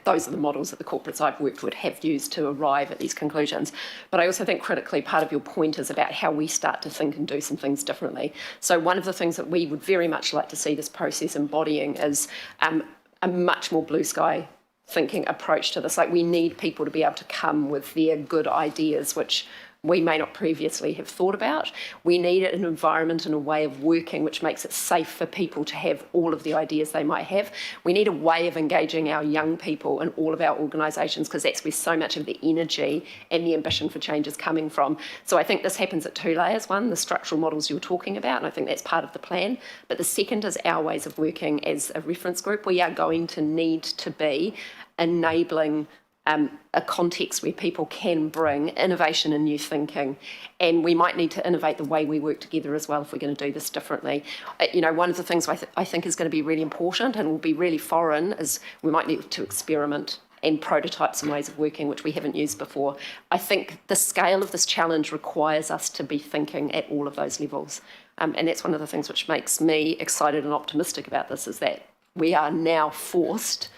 those are the models that the corporates I've worked with have used to arrive at these conclusions. But I also think critically part of your point is about how we start to think and do some things differently. So one of the things that we would very much like to see this process embodying is a much more blue sky thinking approach to this. Like, we need people to be able to come with their good ideas, which we may not previously have thought about. We need an environment and a way of working which makes it safe for people to have all of the ideas they might have. We need a way of engaging our young people in all of our organisations, because that's where so much of the energy and the ambition for change is coming from. So I think this happens at two layers. One, the structural models you're talking about, and I think that's part of the plan. But the second is our ways of working as a reference group. We are going to need to be enabling a context where people can bring innovation and new thinking, and we might need to innovate the way we work together as well if we're going to do this differently. One of the things I think is going to be really important and will be really foreign is we might need to experiment and prototype some ways of working which we haven't used before. I think the scale of this challenge requires us to be thinking at all of those levels, and that's one of the things which makes me excited and optimistic about this, is that we are now forced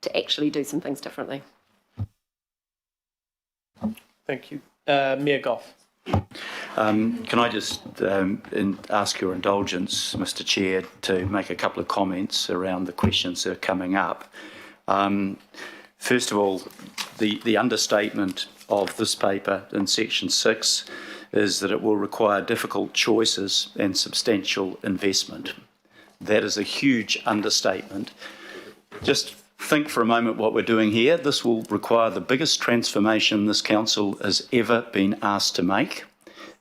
to actually do some things differently. Thank you. Mayor Goff. Can I just ask your indulgence, Mr. Chair, to make a couple of comments around the questions that are coming up. First of all, the understatement of this paper in section 6 is that it will require difficult choices and substantial investment. That is a huge understatement. Just think for a moment what we're doing here. This will require the biggest transformation this council has ever been asked to make.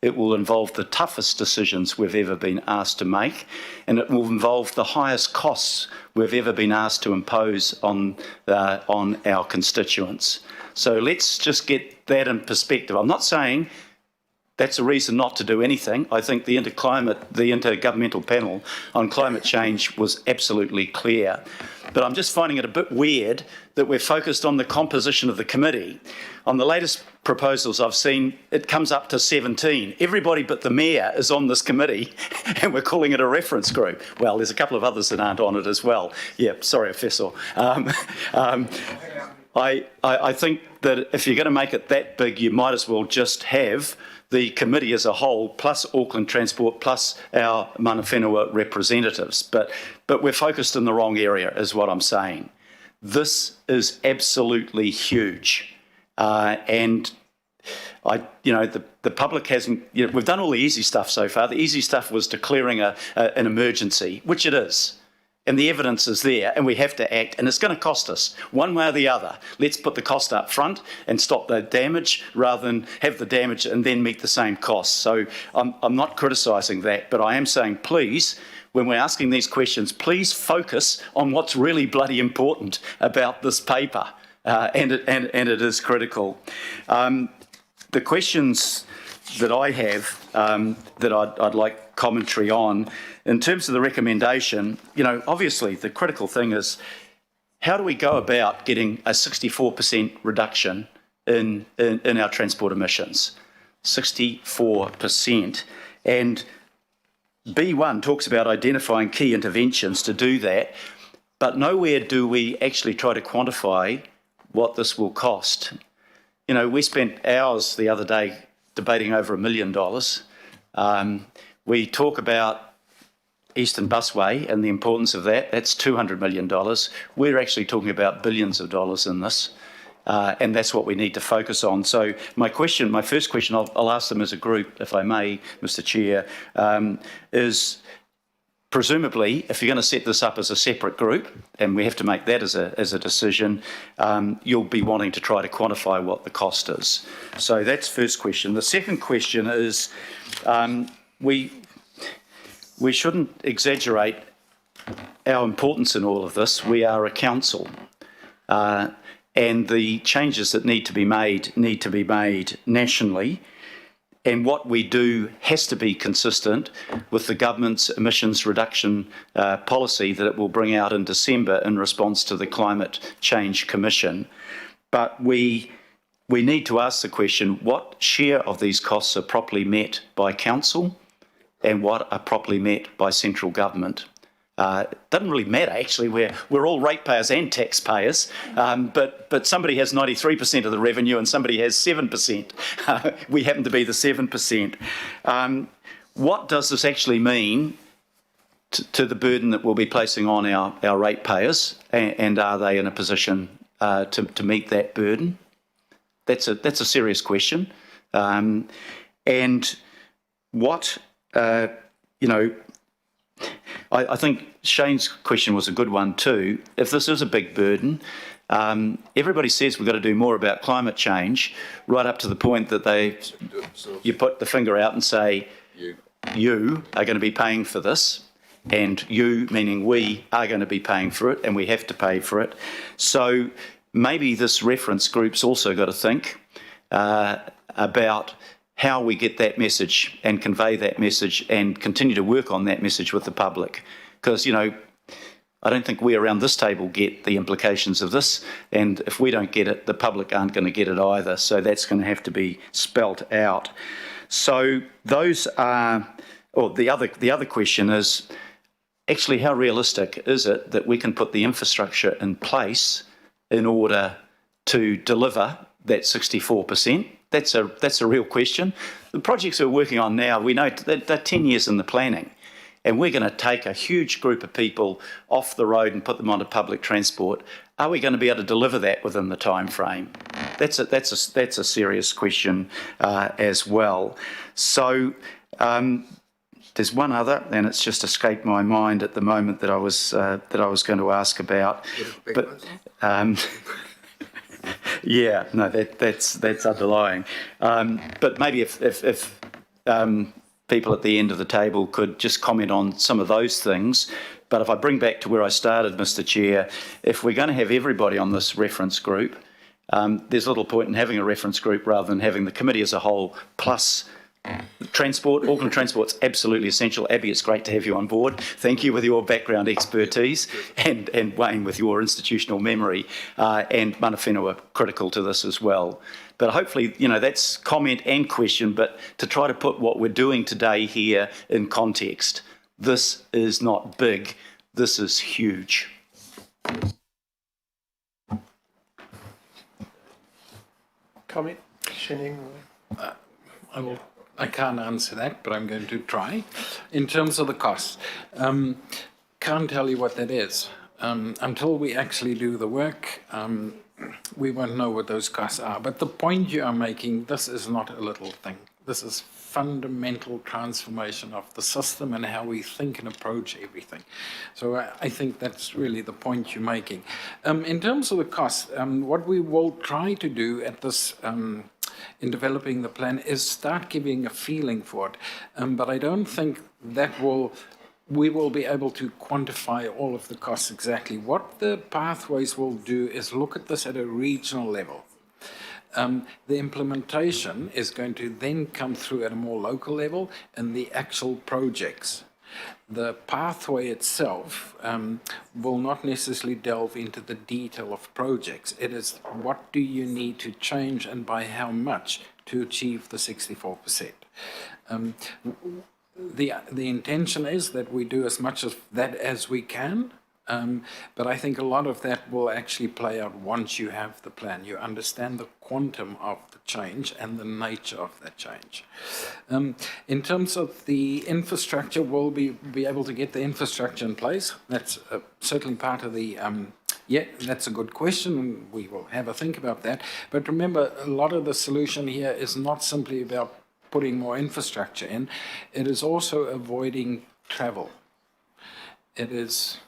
It will involve the toughest decisions we've ever been asked to make, and it will involve the highest costs we've ever been asked to impose on our constituents. So let's just get that in perspective. I'm not saying that's a reason not to do anything. I think the Intergovernmental Panel on Climate Change was absolutely clear. But I'm just finding it a bit weird that we're focused on the composition of the committee. On the latest proposals I've seen, it comes up to 17. Everybody but the Mayor is on this committee, and we're calling it a reference group. Well, there's a couple of others that aren't on it as well. Yeah, sorry, Professor. I think that if you're going to make it that big, you might as well just have the committee as a whole, plus Auckland Transport, plus our mana whenua representatives. But we're focused in the wrong area, is what I'm saying. This is absolutely huge. And the public hasn't, we've done all the easy stuff so far. The easy stuff was declaring an emergency, which it is. And the evidence is there, and we have to act, and it's going to cost us one way or the other. Let's put the cost up front and stop the damage rather than have the damage and then meet the same costs. So I'm not criticising that, but I am saying, please, when we're asking these questions, please focus on what's really bloody important about this paper, and it is critical. The questions that I have that I'd like commentary on, in terms of the recommendation, obviously the critical thing is how do we go about getting a 64% reduction in our transport emissions? 64%. And B1 talks about identifying key interventions to do that, but nowhere do we actually try to quantify what this will cost. We spent hours the other day debating over $1 million. We talk about Eastern Busway and the importance of that. That's $200 million. We're actually talking about billions of dollars in this, and that's what we need to focus on. So my first question, I'll ask them as a group, if I may, Mr. Chair, is presumably, if you're going to set this up as a separate group, and we have to make that as a decision, you'll be wanting to try to quantify what the cost is. So that's first question. The second question is, we shouldn't exaggerate our importance in all of this. We are a council, and the changes that need to be made nationally, and what we do has to be consistent with the government's emissions reduction policy that it will bring out in December in response to the Climate Change Commission. But we need to ask the question, what share of these costs are properly met by council and what are properly met by central government? It doesn't really matter, actually. We're all ratepayers and taxpayers, but somebody has 93% of the revenue and somebody has 7%. We happen to be the 7%. What does this actually mean to the burden that we'll be placing on our ratepayers, and are they in a position to meet that burden? That's a serious question. And what, I think Shane's question was a good one too. If this is a big burden, everybody says we've got to do more about climate change, right up to the point that you put the finger out and say, you are going to be paying for this, and you, meaning we, are going to be paying for it, and we have to pay for it. So maybe this reference group's also got to think about how we get that message and convey that message and continue to work on that message with the public. Because, I don't think we around this table get the implications of this, and if we don't get it, the public aren't going to get it either. So that's going to have to be spelt out. So those are, the other question is, actually, how realistic is it that we can put the infrastructure in place in order to deliver that 64%? That's a real question. The projects we're working on now, we know they're 10 years in the planning, and we're going to take a huge group of people off the road and put them onto public transport. Are we going to be able to deliver that within the time frame? That's a serious question as well. So there's one other, and it's just escaped my mind at the moment that I was going to ask about. But yeah, no, that's underlying. But maybe if people at the end of the table could just comment on some of those things. But if I bring back to where I started, Mr. Chair, if we're going to have everybody on this reference group, there's little point in having a reference group rather than having the committee as a whole plus transport. Auckland Transport's absolutely essential. Abby, it's great to have you on board. Thank you with your background expertise, and Wayne with your institutional memory, and Mana Whenua are critical to this as well. But hopefully, that's comment and question, but to try to put what we're doing today here in context. This is not big, this is huge. Comment, Shanning? I can't answer that, but I'm going to try. In terms of the costs, can't tell you what that is. Until we actually do the work, we won't know what those costs are. But the point you are making, this is not a little thing. This is fundamental transformation of the system and how we think and approach everything. So I think that's really the point you're making. In terms of the costs, what we will try to do at this in developing the plan is start giving a feeling for it. But I don't think that we will be able to quantify all of the costs exactly. What the pathways will do is look at this at a regional level. The implementation is going to then come through at a more local level and the actual projects. The pathway itself will not necessarily delve into the detail of projects. It is what do you need to change and by how much to achieve the 64%. The intention is that we do as much of that as we can, but I think a lot of that will actually play out once you have the plan. You understand the quantum of the change and the nature of that change. In terms of the infrastructure, we'll be able to get the infrastructure in place. That's certainly part of the yeah, that's a good question. We will have a think about that. But remember, a lot of the solution here is not simply about putting more infrastructure in. It is also avoiding travel. It is,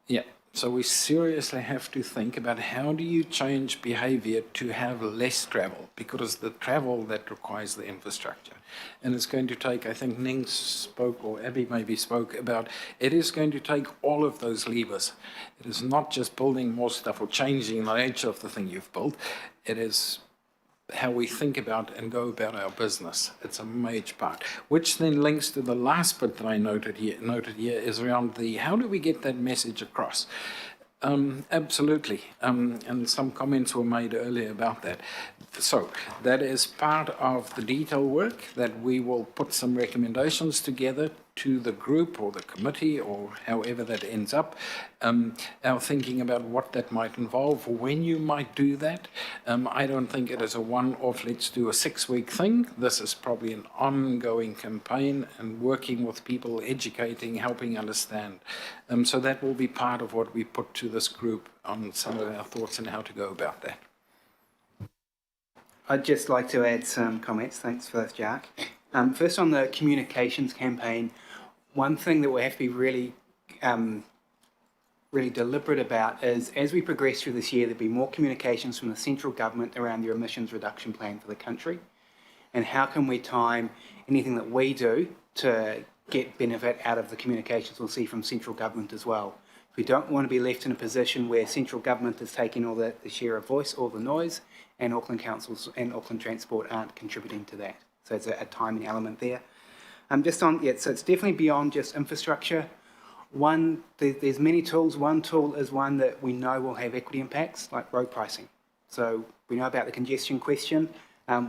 yeah. So we seriously have to think about how do you change behavior to have less travel, because the travel that requires the infrastructure. And it's going to take, I think Ning spoke, or Abby maybe spoke about, it is going to take all of those levers. It is not just building more stuff or changing the nature of the thing you've built. It is how we think about and go about our business. It's a major part, which then links to the last bit that I noted here is around the how do we get that message across? Absolutely, and some comments were made earlier about that. So that is part of the detail work that we will put some recommendations together to the group or the committee or however that ends up, our thinking about what that might involve, when you might do that. I don't think it is a one-off, let's do a 6-week thing. This is probably an ongoing campaign and working with people, educating, helping understand. So that will be part of what we put to this group on some of our thoughts on how to go about that. I'd just like to add some comments. Thanks for that, Jack. First, on the communications campaign, one thing that we have to be really deliberate about is, as we progress through this year, there'll be more communications from the central government around their emissions reduction plan for the country, and how can we time anything that we do to get benefit out of the communications we'll see from central government as well. We don't want to be left in a position where central government is taking all the share of voice, all the noise, and Auckland Councils and Auckland Transport aren't contributing to that. So it's a timing element there. So it's definitely beyond just infrastructure. There's many tools. One tool is one that we know will have equity impacts, like road pricing. So we know about the congestion question.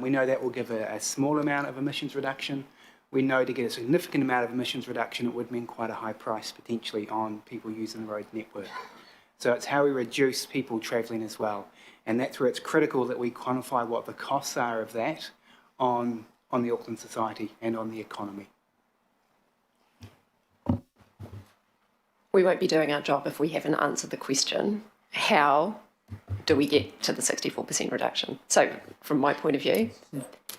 We know that will give a small amount of emissions reduction. We know to get a significant amount of emissions reduction, it would mean quite a high price potentially on people using the road network. So it's how we reduce people travelling as well. And that's where it's critical that we quantify what the costs are of that on the Auckland society and on the economy. We won't be doing our job if we haven't answered the question, how do we get to the 64% reduction? So from my point of view,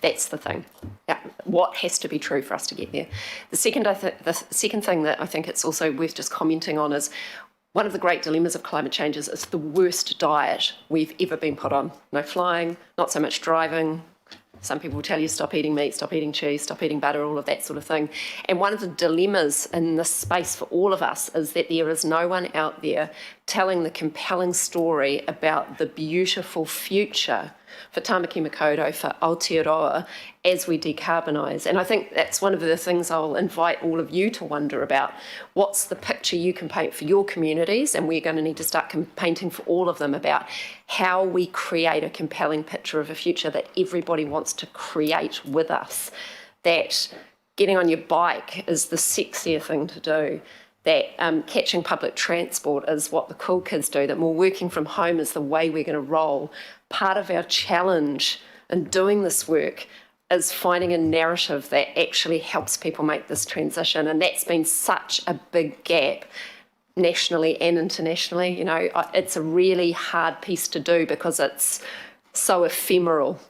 that's the thing. Yeah, what has to be true for us to get there? The second thing that I think it's also worth just commenting on is one of the great dilemmas of climate change is it's the worst diet we've ever been put on. No flying, not so much driving. Some people will tell you stop eating meat, stop eating cheese, stop eating butter, all of that sort of thing. And one of the dilemmas in this space for all of us is that there is no one out there telling the compelling story about the beautiful future for Tamaki Makaurau, for Aotearoa, as we decarbonise. And I think that's one of the things I'll invite all of you to wonder about. What's the picture you can paint for your communities? And we're going to need to start painting for all of them about how we create a compelling picture of a future that everybody wants to create with us. That getting on your bike is the sexier thing to do. That catching public transport is what the cool kids do, that more working from home is the way we're going to roll. Part of our challenge in doing this work is finding a narrative that actually helps people make this transition. And that's been such a big gap nationally and internationally. You know, it's a really hard piece to do because it's so ephemeral.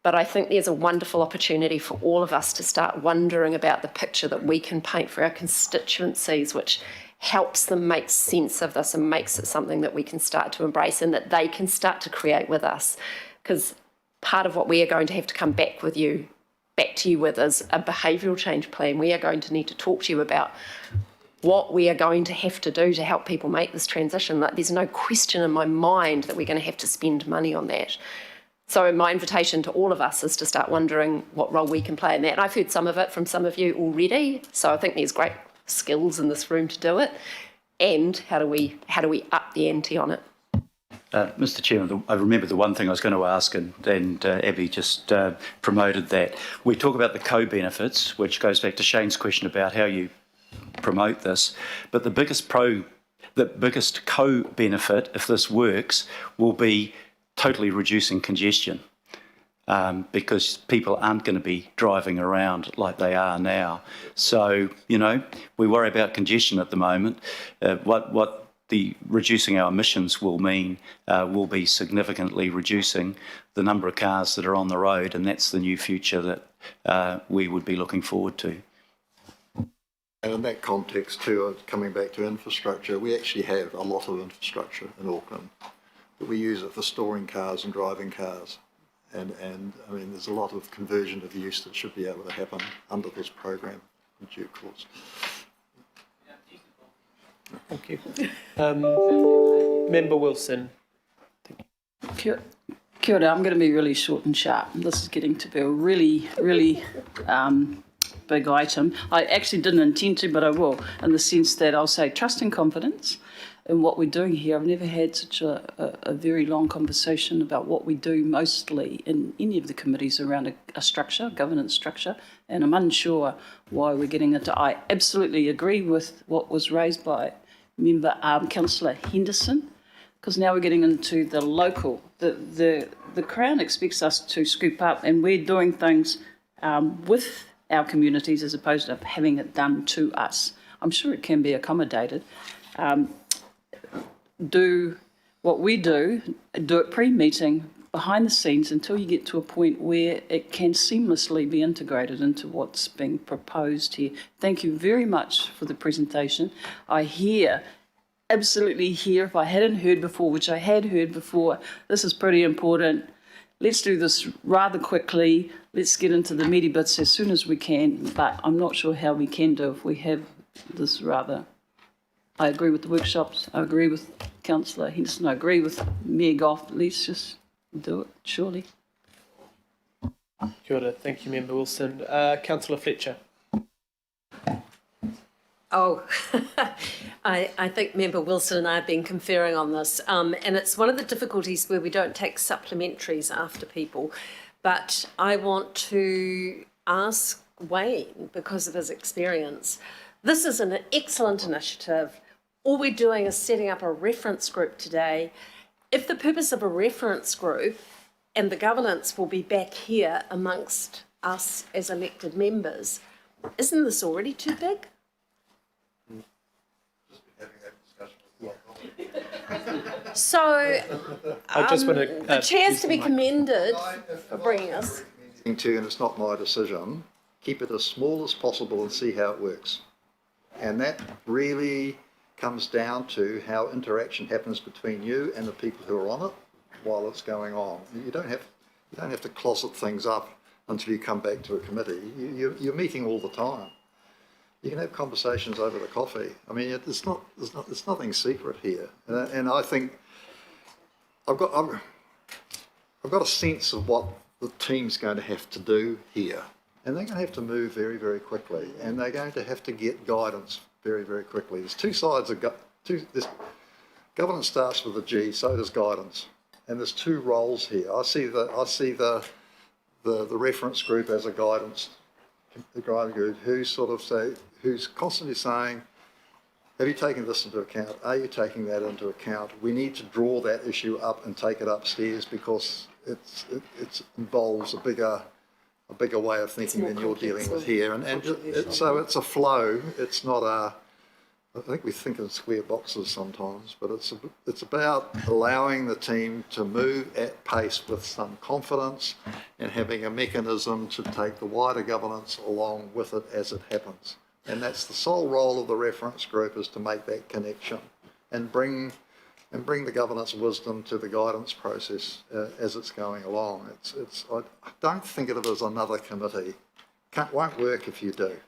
But I think there's a wonderful opportunity for all of us to start wondering about the picture that we can paint for our constituencies, which helps them make sense of this and makes it something that we can start to embrace and that they can start to create with us. Because part of what we are going to have to come back to you with is a behavioural change plan. We are going to need to talk to you about what we are going to have to do to help people make this transition. Like, there's no question in my mind that we're going to have to spend money on that. So my invitation to all of us is to start wondering what role we can play in that. And I've heard some of it from some of you already, so I think there's great skills in this room to do it. And how do we up the ante on it? Mr. Chairman, I remember the one thing I was going to ask, and Abby just promoted that. We talk about the co-benefits, which goes back to Shane's question about how you promote this. But the biggest co-benefit, if this works, will be totally reducing congestion, because people aren't going to be driving around like they are now. So, you know, we worry about congestion at the moment. What the reducing our emissions will mean will be significantly reducing the number of cars that are on the road, and that's the new future that we would be looking forward to. And in that context too, coming back to infrastructure, we actually have a lot of infrastructure in Auckland. But we use it for storing cars and driving cars. And I mean, there's a lot of conversion of use that should be able to happen under this program in due course. Thank you. Member Wilson. Kia ora, I'm going to be really short and sharp. This is getting to be a really, really big item. I actually didn't intend to, but I will, in the sense that I'll say trust and confidence in what we're doing here. I've never had such a very long conversation about what we do mostly in any of the committees around a structure, governance structure, and I'm unsure why we're getting into. I absolutely agree with what was raised by member Councillor Henderson, because now we're getting into the local. The Crown expects us to scoop up, and we're doing things with our communities as opposed to having it done to us. I'm sure it can be accommodated. Do what we do it pre-meeting, behind the scenes until you get to a point where it can seamlessly be integrated into what's being proposed here. Thank you very much for the presentation. Absolutely hear, if I hadn't heard before, which I had heard before, this is pretty important. Let's do this rather quickly. Let's get into the meaty bits as soon as we can, but I'm not sure how we can do if we have this rather. I agree with the workshops. I agree with Councillor Henderson. I agree with Mayor Goff. Let's just do it, surely. Kia ora. Thank you, Member Wilson. Councillor Fletcher. Oh, I think Member Wilson and I have been conferring on this, and it's one of the difficulties where we don't take supplementaries after people. But I want to ask Wayne, because of his experience, this is an excellent initiative. All we're doing is setting up a reference group today. If the purpose of a reference group and the governance will be back here amongst us as elected members, isn't this already too big? So, I just want to, the chair's to be commended for bringing us. And it's not my decision. Keep it as small as possible and see how it works. And that really comes down to how interaction happens between you and the people who are on it while it's going on. You don't have to closet things up until you come back to a committee. You're meeting all the time. You can have conversations over the coffee. I mean, it's nothing secret here. And I think I've got a sense of what the team's going to have to do here. And they're going to have to move very, very quickly. And they're going to have to get guidance very, very quickly. There's two sides of this. Governance starts with a G, so does guidance. And there's two roles here. I see the reference group as a guidance, the guidance group who's constantly saying, have you taken this into account? Are you taking that into account? We need to draw that issue up and take it upstairs because it involves a bigger way of thinking than you're dealing with here. So it's a flow. It's not I think we think in square boxes sometimes, but it's about allowing the team to move at pace with some confidence and having a mechanism to take the wider governance along with it as it happens. And that's the sole role of the reference group, is to make that connection and bring the governance wisdom to the guidance process as it's going along. I don't think of it as another committee. Won't work if you do.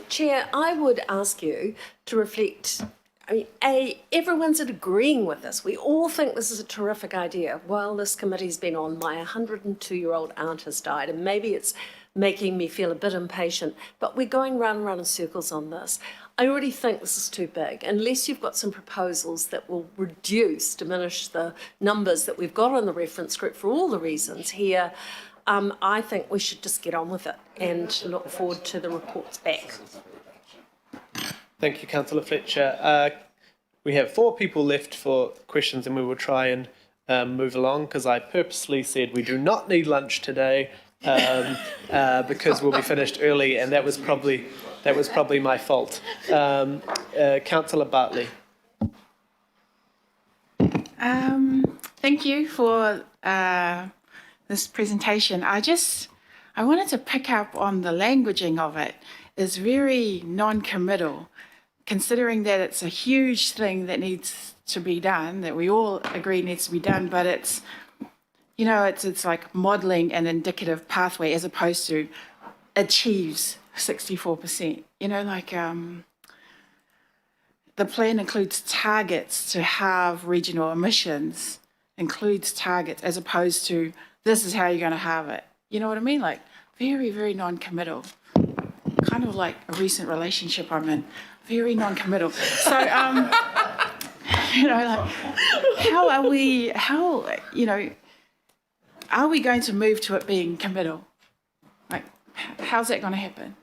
Chair, I would ask you to reflect. I mean, everyone's agreeing with this. We all think this is a terrific idea. While this committee's been on, my 102-year-old aunt has died, and maybe it's making me feel a bit impatient, but we're going round in circles on this. I already think this is too big. Unless you've got some proposals that will diminish the numbers that we've got on the reference group for all the reasons here, I think we should just get on with it and look forward to the reports back. Thank you, Councillor Fletcher. We have 4 people left for questions, and we will try and move along, because I purposely said we do not need lunch today because we'll be finished early, and that was probably my fault. Councillor Bartley. Thank you for this presentation. I wanted to pick up on the languaging of it. It's very non-committal, considering that it's a huge thing that needs to be done, that we all agree needs to be done, but it's like modelling an indicative pathway as opposed to achieves 64%. The plan includes targets to have regional emissions, includes targets as opposed to this is how you're going to have it. You know what I mean? Like very, very non-committal. Kind of like a recent relationship I'm in. Very non-committal. So, are we going to move to it being committal? Like, how's that going to happen?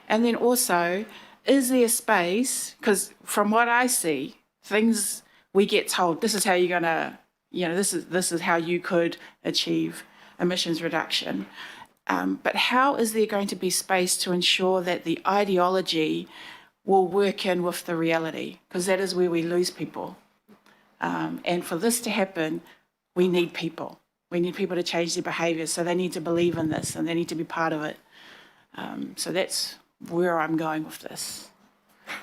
And then also, is there space? Because from what I see, things we get told, this is how you're going to, this is how you could achieve emissions reduction. But how is there going to be space to ensure that the ideology will work in with the reality? Because that is where we lose people. And for this to happen, we need people. We need people to change their behaviours, so they need to believe in this and they need to be part of it. So that's where I'm going with this.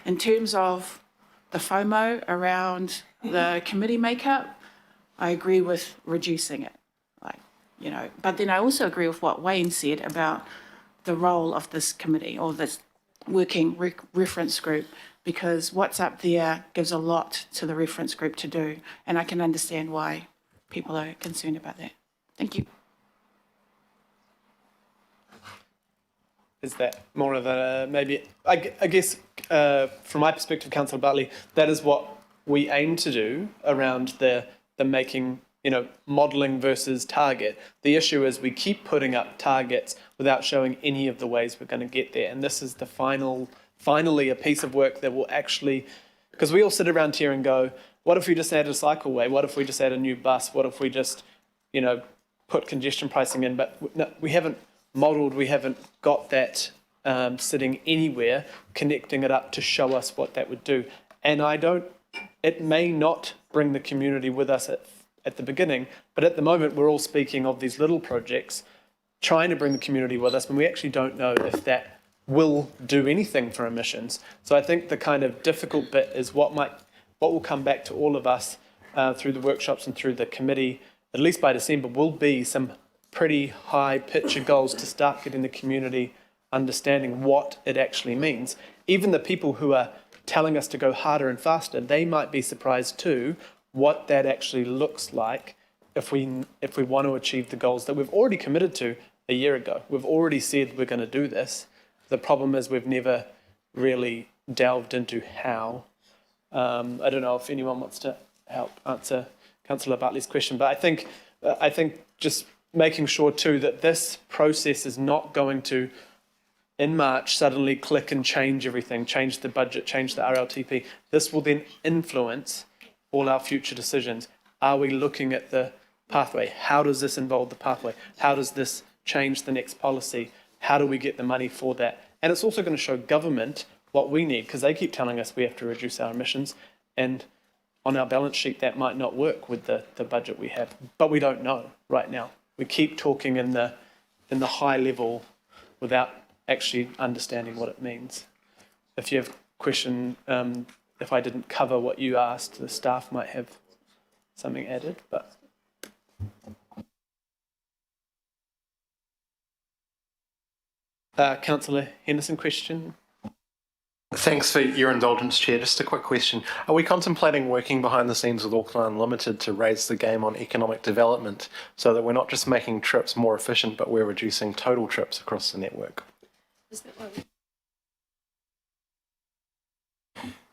In terms of the FOMO around the committee makeup, I agree with reducing it. But then I also agree with what Wayne said about the role of this committee or this working reference group, because what's up there gives a lot to the reference group to do, and I can understand why people are concerned about that. Thank you. Is that more of a maybe? I guess from my perspective, Councillor Bartley, that is what we aim to do around the making, modelling versus target. The issue is we keep putting up targets without showing any of the ways we're going to get there, and this is the finally a piece of work that will actually, because we all sit around here and go, what if we just add a cycleway? What if we just add a new bus? What if we just, put congestion pricing in? But no, we haven't modelled, we haven't got that sitting anywhere, connecting it up to show us what that would do. And it may not bring the community with us at the beginning, but at the moment we're all speaking of these little projects, trying to bring the community with us, when we actually don't know if that will do anything for emissions. So I think the kind of difficult bit is what will come back to all of us through the workshops and through the committee, at least by December, will be some pretty high picture goals to start getting the community understanding what it actually means. Even the people who are telling us to go harder and faster, they might be surprised too what that actually looks like if we want to achieve the goals that we've already committed to a year ago. We've already said we're going to do this. The problem is we've never really delved into how. I don't know if anyone wants to help answer Councillor Bartley's question, but I think just making sure too that this process is not going to, in March, suddenly click and change everything, change the budget, change the RLTP. This will then influence all our future decisions. Are we looking at the pathway? How does this involve the pathway? How does this change the next policy? How do we get the money for that? And it's also going to show government what we need, because they keep telling us we have to reduce our emissions, and on our balance sheet that might not work with the budget we have, but we don't know right now. We keep talking in the high level without actually understanding what it means. If you have a question, if I didn't cover what you asked, the staff might have something added, but. Councillor Henderson, question? Thanks for your indulgence, Chair. Just a quick question. Are we contemplating working behind the scenes with Auckland Unlimited to raise the game on economic development so that we're not just making trips more efficient, but we're reducing total trips across the network?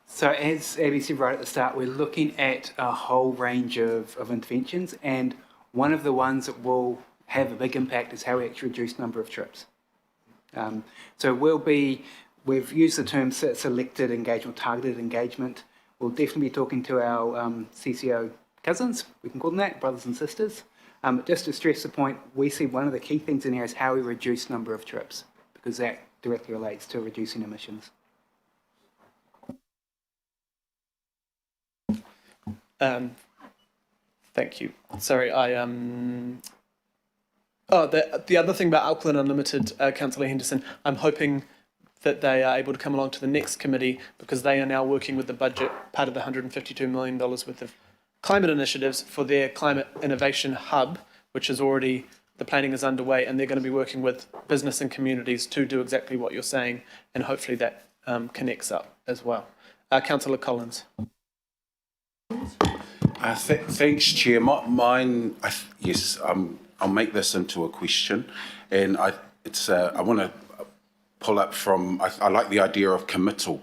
So as Abby said right at the start, we're looking at a whole range of interventions, and one of the ones that will have a big impact is how we actually reduce number of trips. So we've used the term selected engagement, targeted engagement. We'll definitely be talking to our CCO cousins, we can call them that, brothers and sisters. Just to stress the point, we see one of the key things in here is how we reduce number of trips, because that directly relates to reducing emissions. Thank you. Sorry, the other thing about Auckland Unlimited, Councillor Henderson, I'm hoping that they are able to come along to the next committee, because they are now working with the budget, part of the $152 million worth of climate initiatives for their climate innovation hub, which is already, the planning is underway, and they're going to be working with business and communities to do exactly what you're saying, and hopefully that connects up as well. Councillor Collins. Thanks, Chair. Yes, I'll make this into a question, and I want to pull up from. I like the idea of committal,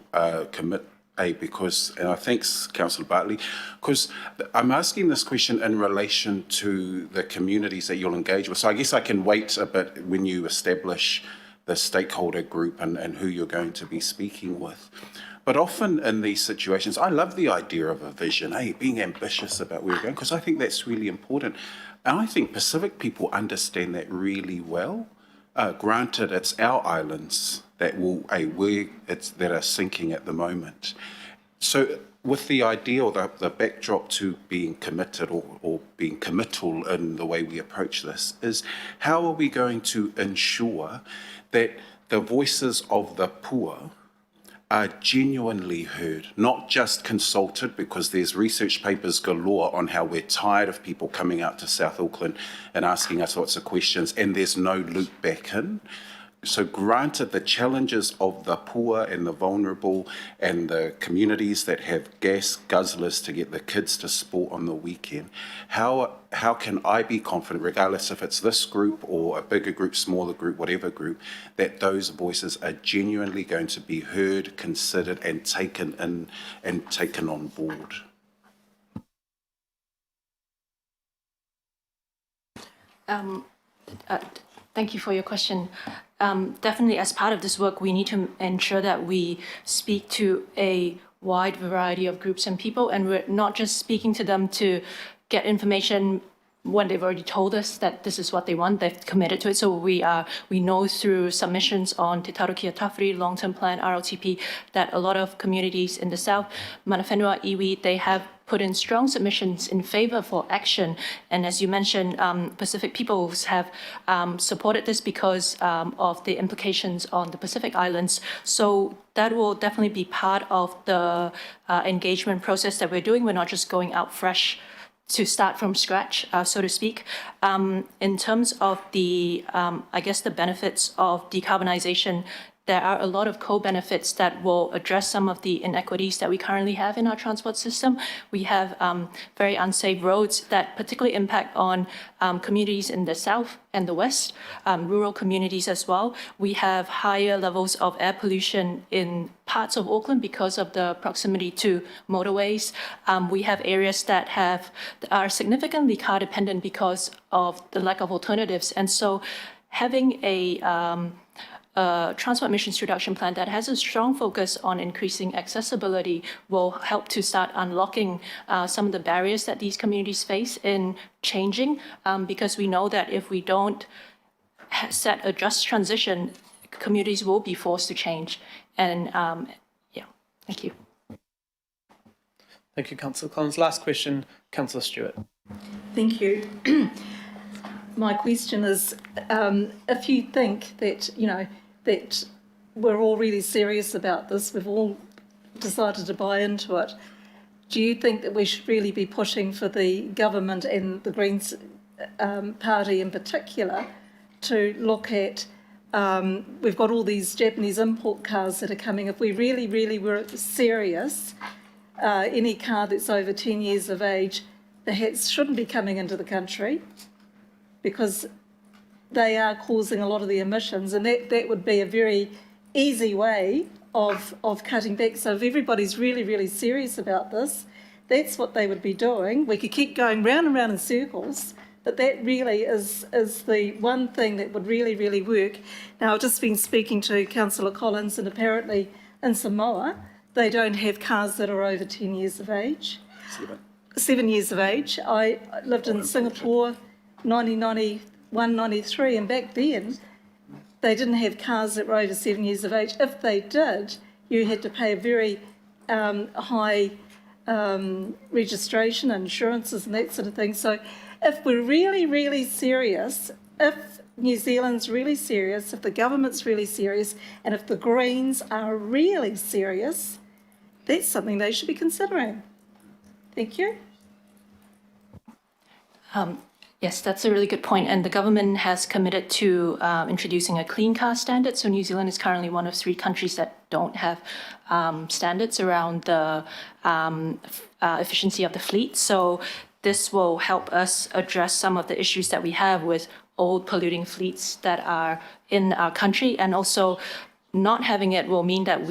because, and I thanks Councillor Bartley, because I'm asking this question in relation to the communities that you'll engage with. So I guess I can wait a bit when you establish the stakeholder group and who you're going to be speaking with. But often in these situations, I love the idea of a vision, being ambitious about where we're going, because I think that's really important. And I think Pacific people understand that really well. Granted, it's our islands that that are sinking at the moment. So with the idea or the backdrop to being committed or being committal in the way we approach this is how are we going to ensure that the voices of the poor are genuinely heard, not just consulted, because there's research papers galore on how we're tired of people coming out to South Auckland and asking us lots of questions and there's no loop back in. So granted the challenges of the poor and the vulnerable and the communities that have gas guzzlers to get the kids to sport on the weekend, how can I be confident, regardless if it's this group or a bigger group, smaller group, whatever group, that those voices are genuinely going to be heard, considered and taken in and taken on board? Thank you for your question. Definitely, as part of this work, we need to ensure that we speak to a wide variety of groups and people, and we're not just speaking to them to get information when they've already told us that this is what they want, they've committed to it. So we know through submissions on Te Taruki Atawhiri long-term plan, RLTP, that a lot of communities in the south, Mana Whenua, iwi, they have put in strong submissions in favor for action. And as you mentioned, Pacific peoples have supported this because of the implications on the Pacific Islands. So that will definitely be part of the engagement process that we're doing. We're not just going out fresh to start from scratch, so to speak. In terms of the, I guess, the benefits of decarbonization, there are a lot of co-benefits that will address some of the inequities that we currently have in our transport system. We have very unsafe roads that particularly impact on communities in the south and the west, rural communities as well. We have higher levels of air pollution in parts of Auckland because of the proximity to motorways. We have areas that are significantly car dependent because of the lack of alternatives. And so having a transport emissions reduction plan that has a strong focus on increasing accessibility will help to start unlocking some of the barriers that these communities face in changing, because we know that if we don't set a just transition, communities will be forced to change. And yeah, thank you. Thank you, Councillor Collins. Last question, Councillor Stewart. Thank you. My question is, if you think that, that we're all really serious about this, we've all decided to buy into it, do you think that we should really be pushing for the government and the Greens party in particular to look at, we've got all these Japanese import cars that are coming, if we really, really were serious, any car that's over 10 years of age perhaps shouldn't be coming into the country, because they are causing a lot of the emissions, and that would be a very easy way of cutting back. So if everybody's really, really serious about this, that's what they would be doing. We could keep going round and round in circles, but that really is the one thing that would really, really work. Now, I've just been speaking to Councillor Collins, and apparently in Samoa, they don't have cars that are over 10 years of age. 7 years of age. I lived in Singapore 1991, 93, and back then they didn't have cars that were over 7 years of age. If they did, you had to pay a very high registration, insurances and that sort of thing. So if we're really, really serious, if New Zealand's really serious, if the government's really serious, and if the Greens are really serious, that's something they should be considering. Thank you. Yes, that's a really good point. And the government has committed to introducing a clean car standard. So New Zealand is currently one of 3 countries that don't have standards around the efficiency of the fleet. So this will help us address some of the issues that we have with old polluting fleets that are in our country. And also not having it will mean that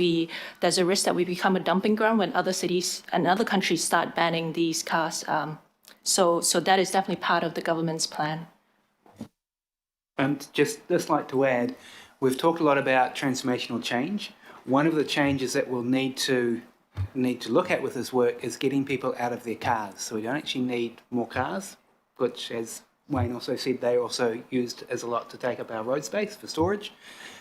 there's a risk that we become a dumping ground when other cities and other countries start banning these cars. So that is definitely part of the government's plan. And just like to add, we've talked a lot about transformational change. One of the changes that we'll need to look at with this work is getting people out of their cars. So we don't actually need more cars, which, as Wayne also said, they're also used as a lot to take up our road space for storage.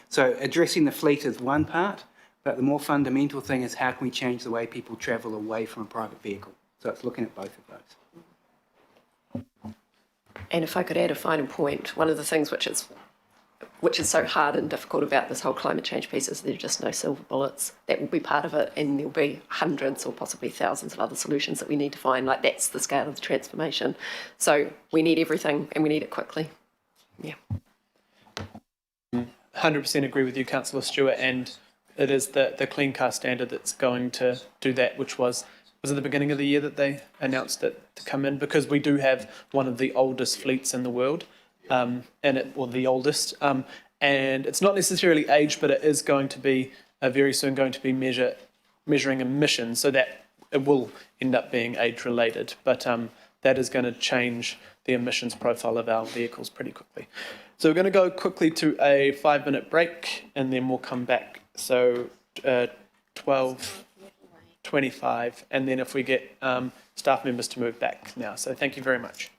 So addressing the fleet is one part, But the more fundamental thing is how can we change the way people travel away from a private vehicle? So it's looking at both of those. And if I could add a final point, one of the things which is so hard and difficult about this whole climate change piece is there are just no silver bullets. That will be part of it, and there'll be hundreds or possibly thousands of other solutions that we need to find. Like, that's the scale of the transformation. So we need everything, and we need it quickly. Yeah. 100% agree with you, Councillor Stewart, and it is the clean car standard that's going to do that, which was at the beginning of the year that they announced it to come in, because we do have one of the oldest fleets in the world, the oldest, and it's not necessarily age, but it is going to be very soon going to be measuring emissions, so that it will end up being age related, but that is going to change the emissions profile of our vehicles pretty quickly. So we're going to go quickly to a 5-minute break, and then we'll come back. So 12:25, and then if we get staff members to move back now. So thank you very much.